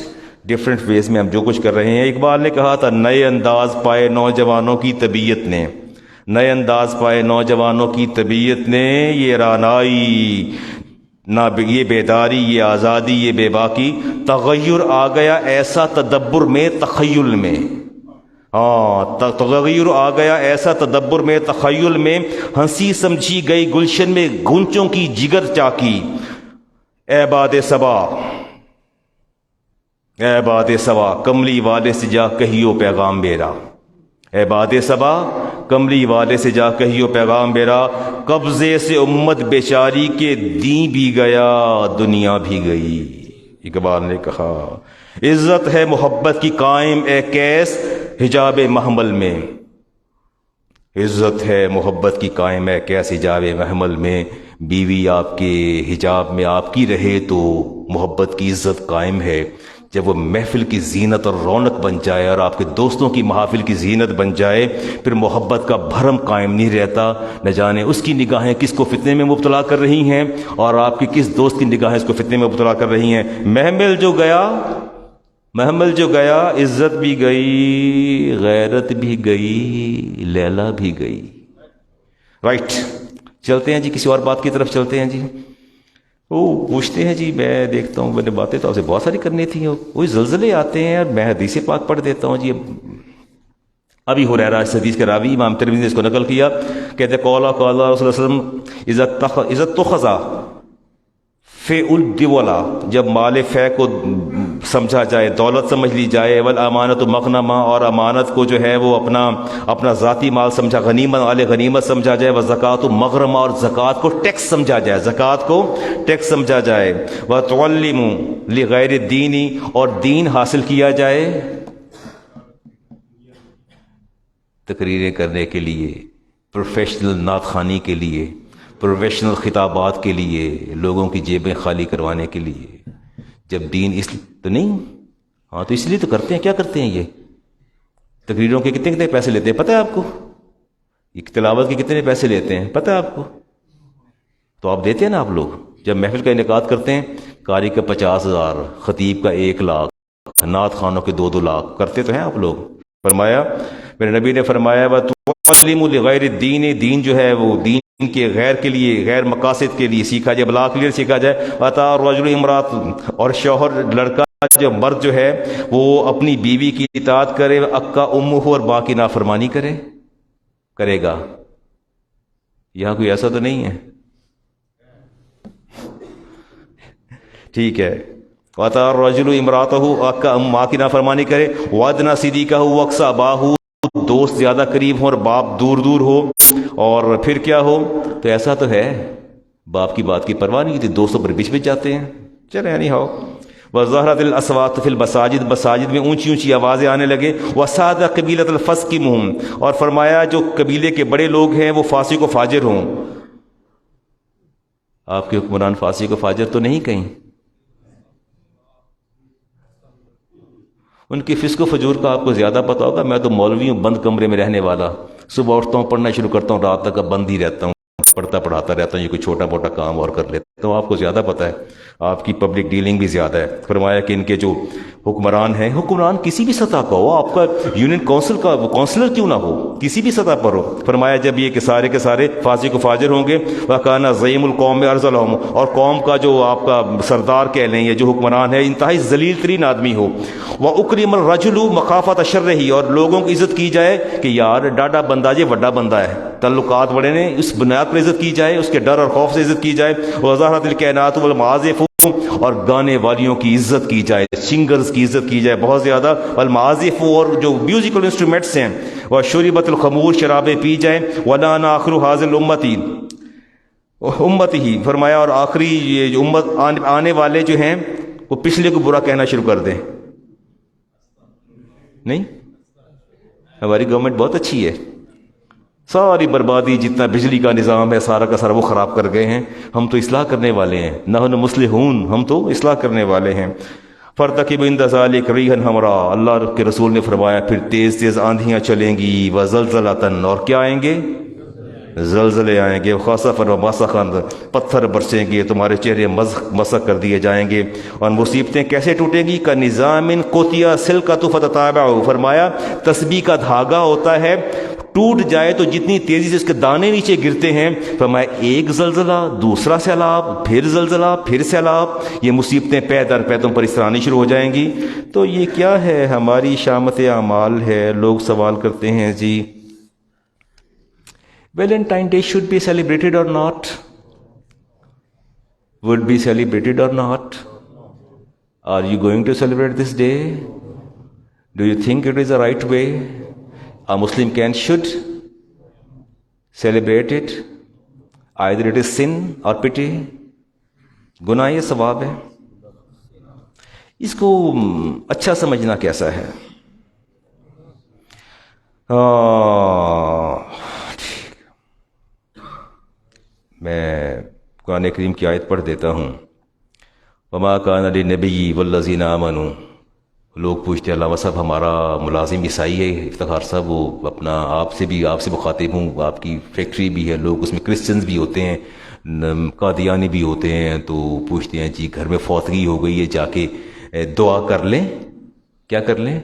different ways میں ہم جو کچھ کر رہے ہیں. اقبال نے کہا تھا, نئے انداز پائے نوجوانوں کی طبیعت نے, نئے انداز پائے نوجوانوں کی طبیعت نے, یہ رانائی نہ یہ بیداری, یہ آزادی, یہ بے باکی, تغیر آ گیا ایسا تدبر میں تخیل میں. تغیر آ گیا ایسا تدبر میں تخیل میں, ہنسی سمجھی گئی گلشن میں گونچوں کی جگر چاکی. اے باد صبا, اے باد صبا, کملی والے سے جا کہیو پیغام میرا. اے باد صبا, کملی والے سے جا کہیو پیغام میرا. قبضے سے امت بیچاری کے دین بھی گیا, دنیا بھی گئی. اقبال نے کہا, عزت ہے محبت کی قائم اے کیس حجاب محمل میں. عزت ہے محبت کی قائم اے کیس حجاب محمل میں. بیوی آپ کے حجاب میں آپ کی رہے تو محبت کی عزت قائم ہے. جب وہ محفل کی زینت اور رونق بن جائے اور آپ کے دوستوں کی محافل کی زینت بن جائے, پھر محبت کا بھرم قائم نہیں رہتا. نہ جانے اس کی نگاہیں کس کو فتنے میں مبتلا کر رہی ہیں, اور آپ کی کس دوست کی نگاہیں اس کو فتنے میں مبتلا کر رہی ہیں. محمل جو گیا, محمل جو گیا, عزت بھی گئی, غیرت بھی گئی, لیلا بھی گئی. رائٹ, چلتے ہیں جی, کسی اور بات کی طرف چلتے ہیں جی. وہ پوچھتے ہیں جی, میں دیکھتا ہوں, میں نے باتیں تو آپ سے بہت ساری کرنی تھیں, وہی زلزلے آتے ہیں, اور میں حدیث پاک پڑھ دیتا ہوں جی. ابھی ہریرہ اس حدیث کے راوی امام ترمذی نے اس کو نقل کیا, کہتے قال رسول اللہ صلی اللہ علیہ وسلم عزت تو خزا فے الدولا, جب مال فے کو سمجھا جائے, دولت سمجھ لی جائے, والامانت مغنمہ, اور امانت کو جو ہے وہ اپنا ذاتی مال سمجھا, غنیمت مال غنیمت سمجھا جائے, والزکوٰۃ مغرمہ, اور زکوٰۃ کو ٹیکس سمجھا جائے, زکوٰۃ کو ٹیکس سمجھا جائے, وتعلموا لغیر الدین, اور دین حاصل کیا جائے تقریریں کرنے کے لیے, پروفیشنل نعت خوانی کے لیے, پروفیشنل خطابات کے لیے, لوگوں کی جیبیں خالی کروانے کے لیے. جب دین اس تو نہیں, ہاں تو اس لیے تو کرتے ہیں. کیا کرتے ہیں یہ تقریروں کے کتنے کتنے پیسے لیتے ہیں پتہ ہے آپ کو؟ یہ تلاوت کے کتنے پیسے لیتے ہیں پتہ ہے آپ کو؟ تو آپ دیتے ہیں نا آپ لوگ. جب محفل کا انعقاد کرتے ہیں, قاری کا 50,000, خطیب کا 1 لاکھ, نعت خوانوں کے 2-2 لاکھ کرتے تو ہیں آپ لوگ. فرمایا, میرے نبی نے فرمایا, وَتُعَلِّمُ لِغَيْرِ الدِّينِ, دین جو ہے وہ دین کے غیر کے لیے, غیر مقاصد کے لیے سیکھا جائے, بلا کے لیے سیکھا جائے. وَأَتَى الرَّجُلُ امْرَأَتُ, اور شوہر لڑکا جو مرد جو ہے وہ اپنی بیوی کی اطاعت کرے, اکا امہ, اور باقی نافرمانی کرے گا. یہاں کوئی ایسا تو نہیں ہے, ٹھیک ہے. وَأَتَى الرَّجُلُ امْرَأَتَهُ, اکا ماں کی نافرمانی کرے, وَأَدْنَىٰ صِدِيقَهُ وَأَقْصَىٰ أَبَاهُ, دوست زیادہ قریب ہوں اور باپ دور دور ہو, اور پھر کیا ہو. تو ایسا تو ہے, باپ کی بات کی پرواہ نہیں کی, دوستوں پر بیچ جاتے ہیں. چلے یعنی ہو. وَظَهَرَتِ الْأَصْوَاتُ فِي الْمَسَاجِدِ, مساجد میں اونچی اونچی آوازیں آنے لگے. وَسَادَ قَبِيلَةَ الْفَسْقِ مُنْهُمْ, اور فرمایا جو قبیلے کے بڑے لوگ ہیں وہ فاسق و فاجر ہوں. آپ کے حکمران فاسق و فاجر تو نہیں کہیں؟ ان کی فسق و فجور کا آپ کو زیادہ پتہ ہوگا. میں تو مولوی ہوں, بند کمرے میں رہنے والا, صبح اٹھتا ہوں, پڑھنا شروع کرتا ہوں, رات تک بند ہی رہتا ہوں, پڑھاتا رہتا ہوں, یہ کوئی چھوٹا موٹا کام اور کر لیتا ہوں. آپ کو زیادہ پتہ ہے, آپ کی پبلک ڈیلنگ بھی زیادہ ہے. فرمایا کہ ان کے جو حکمران ہیں, حکمران کسی بھی سطح کا ہو, آپ کا یونین کونسل کا کونسلر کیوں نہ ہو, کسی بھی سطح پر ہو. فرمایا جب یہ کہ سارے کے سارے فاسق و فاجر ہوں گے, وَكَانَ زَعِيمُ الْقَوْمِ أَرْذَلَهُمْ, اور قوم کا جو آپ کا سردار کہہ لیں, یہ جو حکمران ہے انتہائی ذلیل ترین آدمی ہو. وَأُكْرِمَ الرَّجُلُ مَخَافَةَ شَرِّهِ, اور لوگوں کی عزت کی جائے کہ یار ڈاڈا بندہ جی وڈا بندہ ہے, تعلقات بڑے نے, اس بنیاد پر عزت کی جائے, اس کے ڈر اور خوف سے عزت کی جائے. وَظَهَرَتِ الْكَائِنَاتُ وَالْمَعَازِفُ, اور گانے والیوں کی عزت کی جائے, سنگرز کی عزت کی جائے بہت زیادہ. والمعازف, اور جو میوزیکل انسٹرومنٹس ہیں. وشربت الخمور, شرابیں پی جائیں. ولان آخر حاضر الامتی, امت ہی فرمایا، اور آخری یہ جو امت آنے والے جو ہیں وہ پچھلے کو برا کہنا شروع کر دیں. نہیں، ہماری گورنمنٹ بہت اچھی ہے، ساری بربادی جتنا بجلی کا نظام ہے سارا کا سارا وہ خراب کر گئے ہیں. ہم تو اصلاح کرنے والے ہیں، نحن مصلحون، ہم تو اصلاح کرنے والے ہیں. فارتقب عند ذلک ریحا حمراء، اللہ کے رسول نے فرمایا پھر تیز تیز آندھیاں چلیں گی، وزلزلۃ، اور کیا آئیں گے؟ زلزلے آئیں گے، خاصفا ومسخا، پتھر برسیں گے، تمہارے چہرے مسخ کر دیے جائیں گے. اور مصیبتیں کیسے ٹوٹیں گی؟ کا نظام قطع سلکۃ فتتابع، فرمایا تسبیح کا دھاگا ہوتا ہے، ٹوٹ جائے تو جتنی تیزی سے اس کے دانے نیچے گرتے ہیں، فرمایا ایک زلزلہ، دوسرا سیلاب، پھر زلزلہ، پھر سیلاب، یہ مصیبتیں پے در پے تم پر اس طرح آنی شروع ہو جائیں گی. تو یہ کیا ہے؟ ہماری شامت اعمال ہے. لوگ سوال کرتے ہیں جی Valentine Day should be celebrated or not? Would be celebrated or not? Are you going to celebrate this day? Do you think it is the right way? A Muslim should celebrate it. Either it is sin or pity. گناہ یا ثواب ہے. اس کو اچھا سمجھنا کیسا ہے؟ میں قرآن کریم کی آیت پڑھ دیتا ہوں. وما کان للنبی والذین آمنوا. لوگ پوچھتے ہیں علامہ صاحب ہمارا ملازم عیسائی ہے، افتخار صاحب وہ اپنا آپ سے مخاطب ہوں، آپ کی فیکٹری بھی ہے، لوگ اس میں کرسچنز بھی ہوتے ہیں، قادیانی بھی ہوتے ہیں، تو پوچھتے ہیں جی گھر میں فوتگی ہو گئی ہے، جا کے دعا کر لیں. کیا کر لیں؟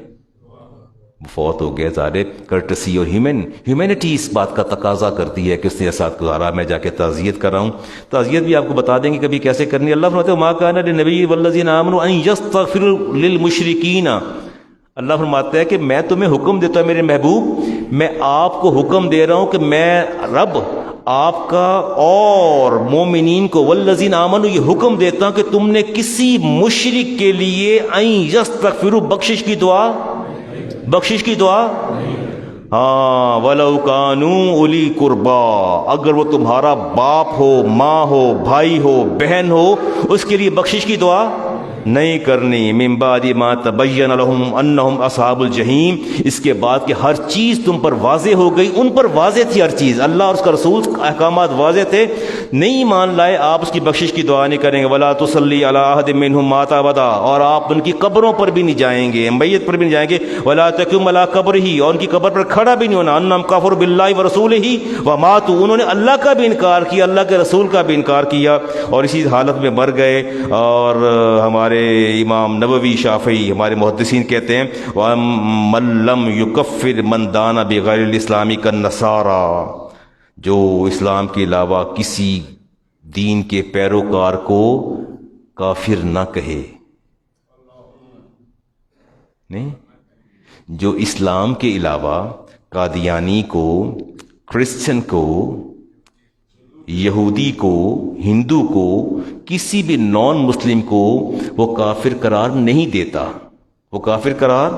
فوت ہو گئے. ظاہر کرٹسی اور ہیومینٹی اس بات کا تقاضا کرتی ہے کہ اس نے ساتھ گزارا، میں جا کے تعزیت کر رہا ہوں. تعزیت بھی آپ کو بتا دیں گے کبھی کیسے کرنی ہے. اللہ فرماتے ہیں ما کان للنبی والذین آمنوا ان یستغفروا للمشرکین. اللہ فرماتا ہے کہ میں تمہیں حکم دیتا ہوں میرے محبوب، میں آپ کو حکم دے رہا ہوں کہ میں رب آپ کا اور مومنین کو والذین آمنوا یہ حکم دیتا ہوں کہ تم نے کسی مشرک کے لیے ان یستغفروا بخشش کی دعا ہاں وَلَوْ كَانُوا أُولِي قُرْبَىٰ، اگر وہ تمہارا باپ ہو، ماں ہو، بھائی ہو، بہن ہو، اس کے لیے بخشش کی دعا نہیں کرنی. من بعد ما تبین لهم انہم اصحاب الجحیم، اس کے بعد کہ ہر چیز تم پر واضح ہو گئی. ان پر واضح تھی ہر چیز، اللہ اور اس کا رسول احکامات واضح تھے، نہیں مان لائے، آپ اس کی بخشش کی دعا نہیں کریں گے. ولا تصلی علی احد منہم مات ابدا، اور آپ ان کی قبروں پر بھی نہیں جائیں گے، میت پر بھی نہیں جائیں گے. ولا تقم علی قبرہ، اور ان کی قبر پر کھڑا بھی نہیں ہونا. انہم کفروا باللہ ورسولہ وماتوا، انہوں نے اللہ کا بھی انکار کیا، اللہ کے رسول کا بھی انکار کیا اور اسی حالت میں مر گئے. اور ہمارے امام نووی شافعی ہمارے محدثین کہتے ہیں وَمَن لَّمْ يُكَفِّرْ مَن دَانَ بِغَيْرِ الْإِسْلَامِ كَالنَّصَارَىٰ، جو اسلام کے علاوہ کسی دین کے پیروکار کو کافر نہ کہے. نہیں، جو اسلام کے علاوہ قادیانی کو، کرسچن کو، یہودی کو، ہندو کو، کسی بھی نان مسلم کو وہ کافر قرار نہیں دیتا، وہ کافر قرار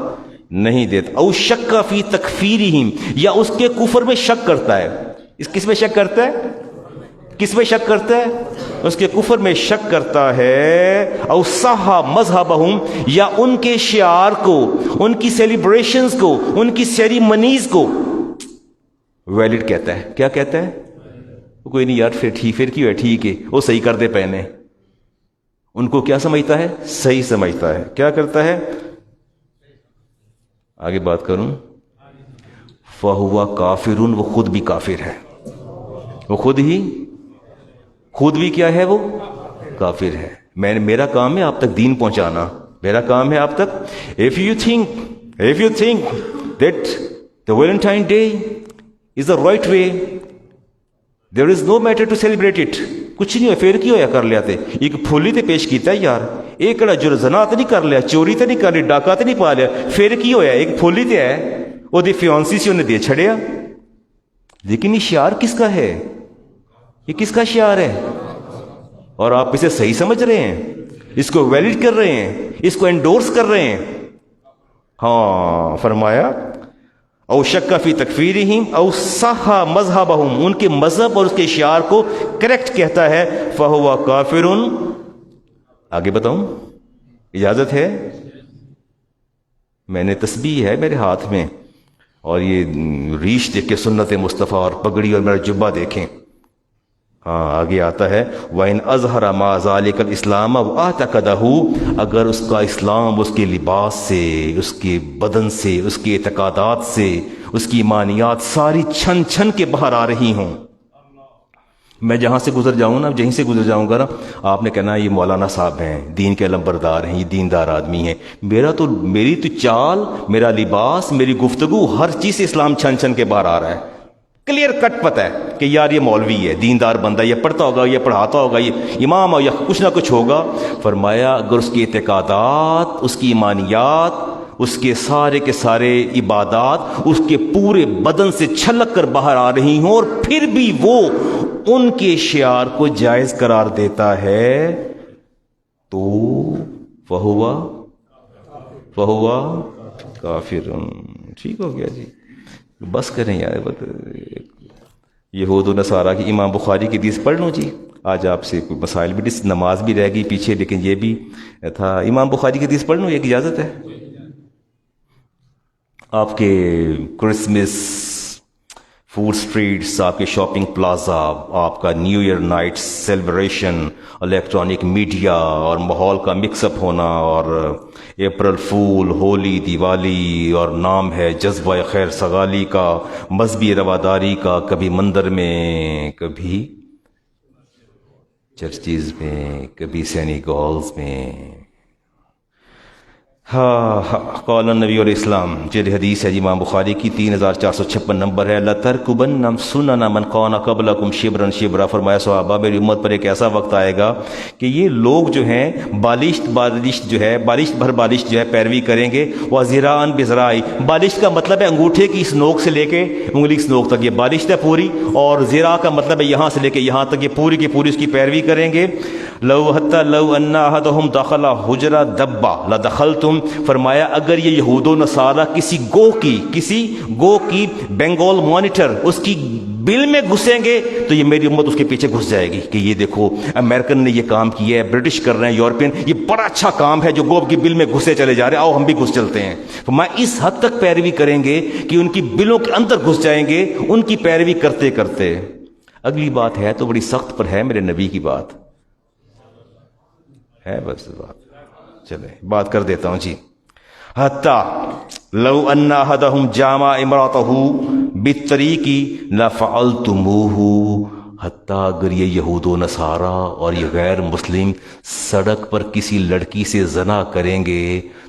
نہیں دیتا. او شک فی تکفیرہم، یا اس کے کفر میں شک کرتا ہے. کس میں شک کرتا ہے؟ کس میں شک کرتا ہے؟ اس کے کفر میں شک کرتا ہے. او صح مذہبہم، یا ان کے شعار کو، ان کی سیلیبریشنز کو، ان کی سیریمنیز کو ویلڈ کہتا ہے. کیا کہتا ہے؟ کوئی نہیں یار، پھر کیوں ہے، ٹھیک ہے، وہ صحیح کر دے پہنے. ان کو کیا سمجھتا ہے؟ صحیح سمجھتا ہے. کیا کرتا ہے؟ آگے بات کروں. فَهُوَ کافرٌ، وہ خود بھی کافر ہے. وہ خود بھی کیا ہے؟ وہ کافر ہے. میرا کام ہے آپ تک دین پہنچانا، میرا کام ہے آپ تک. if you think that the Valentine Day is the right way, there is no matter to celebrate it. کچھ نہیں ہوا، پھر کی ہویا کر لیا تے ایک پھولی تے پیش کیتا ہے یار، ایک کڑا جرزنا تے نہیں کر لیا، چوری تے نہیں کر لی، ڈاکہ تے نہیں پا لیا، پھر کی ہویا؟ ایک پھولی تے ہے، وہ دی فیونسی سے انہیں دے چھڑیا. لیکن یہ شعار کس کا ہے؟ یہ کس کا شعار ہے؟ اور آپ اسے صحیح سمجھ رہے ہیں، اس کو ویلڈ کر رہے ہیں، اس کو انڈورس کر رہے ہیں. ہاں فرمایا او شک فی تکفیرہم او صحا مذہبہم، ان کے مذہب اور اس کے شعار کو کریکٹ کہتا ہے، فہو کافر. آگے بتاؤں؟ اجازت ہے؟ میں نے تسبیح ہے میرے ہاتھ میں، اور یہ ریش دیکھ کے سنت مصطفیٰ، اور پگڑی اور میرا جبہ دیکھیں. ہاں آگے آتا ہے وَإِنْ أَظْهَرَ مَا ذَلِكَ الْإِسْلَامَ وَأَعْتَقَدَهُ، اگر اس کا اسلام اس کے لباس سے، اس کے بدن سے، اس کے اعتقادات سے، اس کی ایمانیات ساری چھن چھن کے باہر آ رہی ہوں. میں جہاں سے گزر جاؤں نا، جہیں سے گزر جاؤں گا نا، آپ نے کہنا یہ مولانا صاحب ہیں، دین کے علمبردار ہیں، یہ دیندار آدمی ہیں. میری تو چال، میرا لباس، میری گفتگو، ہر چیز سے اسلام چھن چھن کے باہر آ رہا ہے. کلیئر کٹ پتہ ہے کہ یار یہ مولوی ہے، دیندار بندہ، یہ پڑھتا ہوگا، یہ پڑھاتا ہوگا، یہ امام یا کچھ نہ کچھ ہوگا. فرمایا اگر اس کے اعتقادات، اس کی ایمانیات، اس کے سارے عبادات اس کے پورے بدن سے چھلک کر باہر آ رہی ہوں، اور پھر بھی وہ ان کے شعار کو جائز قرار دیتا ہے، تو فہوا کافر. ٹھیک ہو گیا جی، بس کریں یار. یہود و نصارہ کی امام بخاری کی حدیث پڑھ لوں جی. آج آپ سے کوئی مسائل بھی، نماز بھی رہ گئی پیچھے، لیکن یہ بھی تھا. امام بخاری کی حدیث پڑھ لوں، ایک اجازت ہے؟ آپ کے کرسمس فوڈ سٹریٹس، آپ کے شاپنگ پلازا، آپ کا New Year night celebration, electronic media اور ماحول کا مکس اپ ہونا، اور اپریل فول، ہولی، دیوالی، اور نام ہے جذبہ خیر سگالی کا، مذہبی رواداری کا، کبھی مندر میں، کبھی چرچز میں، کبھی سینیگالز میں. قال النبی علیہ السلام، یہ حدیث ہے امام بخاری کی، 3456 نمبر ہے. لَتَرْكُبَنَّ سُنَنَ مَنْ كَانَ قَبْلَكُمْ شِبْرًا شِبْرًا. فرمایا صحابہ میری امت پر ایک ایسا وقت آئے گا کہ یہ لوگ جو ہیں بالشت بالشت جو ہے پیروی کریں گے. وَذِرَاعًا بِذِرَاعٍ، بالشت کا مطلب ہے انگوٹھے کی اس نوک سے لے کے انگلی کی نوک تک، یہ بالشت ہے پوری. اور ذراع کا مطلب ہے یہاں سے لے کے یہاں تک، یہ پوری کی پوری اس کی پیروی کریں گے. لو ان احدهم دخل حجر دبہ لدخلتم. فرمایا اگر یہ یہود و نصارہ کسی گو کی بنگال مانیٹر اس کی بل میں گھسیں گے تو یہ میری امت اس کے پیچھے گھس جائے گی کہ یہ دیکھو امریکن نے یہ کام کیا ہے، برٹش کر رہے ہیں، یورپین، یہ بڑا اچھا کام ہے جو گو کی بل میں گھسے چلے جا رہے ہیں، آؤ ہم بھی گھس چلتے ہیں. فرمایا اس حد تک پیروی کریں گے کہ ان کی بلوں کے اندر گھس جائیں گے، ان کی پیروی کرتے کرتے. اگلی بات ہے تو بڑی سخت پر ہے، میرے نبی کی بات ہے، بس چلے بات کر دیتا ہوں جی. حتی لو ان احدهم جامع امراته بالطریق لفعلتموه. حتی اگر یہ یہود و نصارہ اور یہ غیر مسلم سڑک پر کسی لڑکی سے زنا کریں گے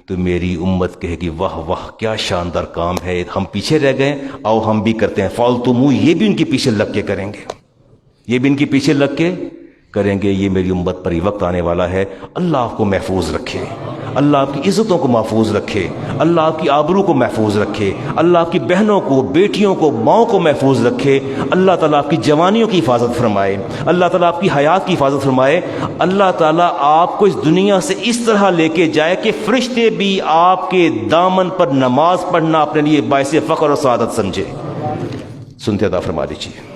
تو میری امت کہے گی واہ واہ کیا شاندار کام ہے، ہم پیچھے رہ گئے، آؤ ہم بھی کرتے ہیں. فعلتموه، یہ بھی ان کے پیچھے لگ کے کریں گے، یہ بھی ان کے پیچھے لگ کے کریں گے. یہ میری امت پر یہ وقت آنے والا ہے. اللہ آپ کو محفوظ رکھے، اللہ آپ کی عزتوں کو محفوظ رکھے، اللہ آپ کی آبرو کو محفوظ رکھے، اللہ آپ کی بہنوں کو، بیٹیوں کو، ماؤں کو محفوظ رکھے. اللہ تعالیٰ آپ کی جوانیوں کی حفاظت فرمائے، اللہ تعالیٰ آپ کی حیات کی حفاظت فرمائے. اللہ تعالیٰ آپ کو اس دنیا سے اس طرح لے کے جائے کہ فرشتے بھی آپ کے دامن پر نماز پڑھنا اپنے لیے باعث فخر اور سعادت سمجھے. سنتے عطا فرما دیجیے.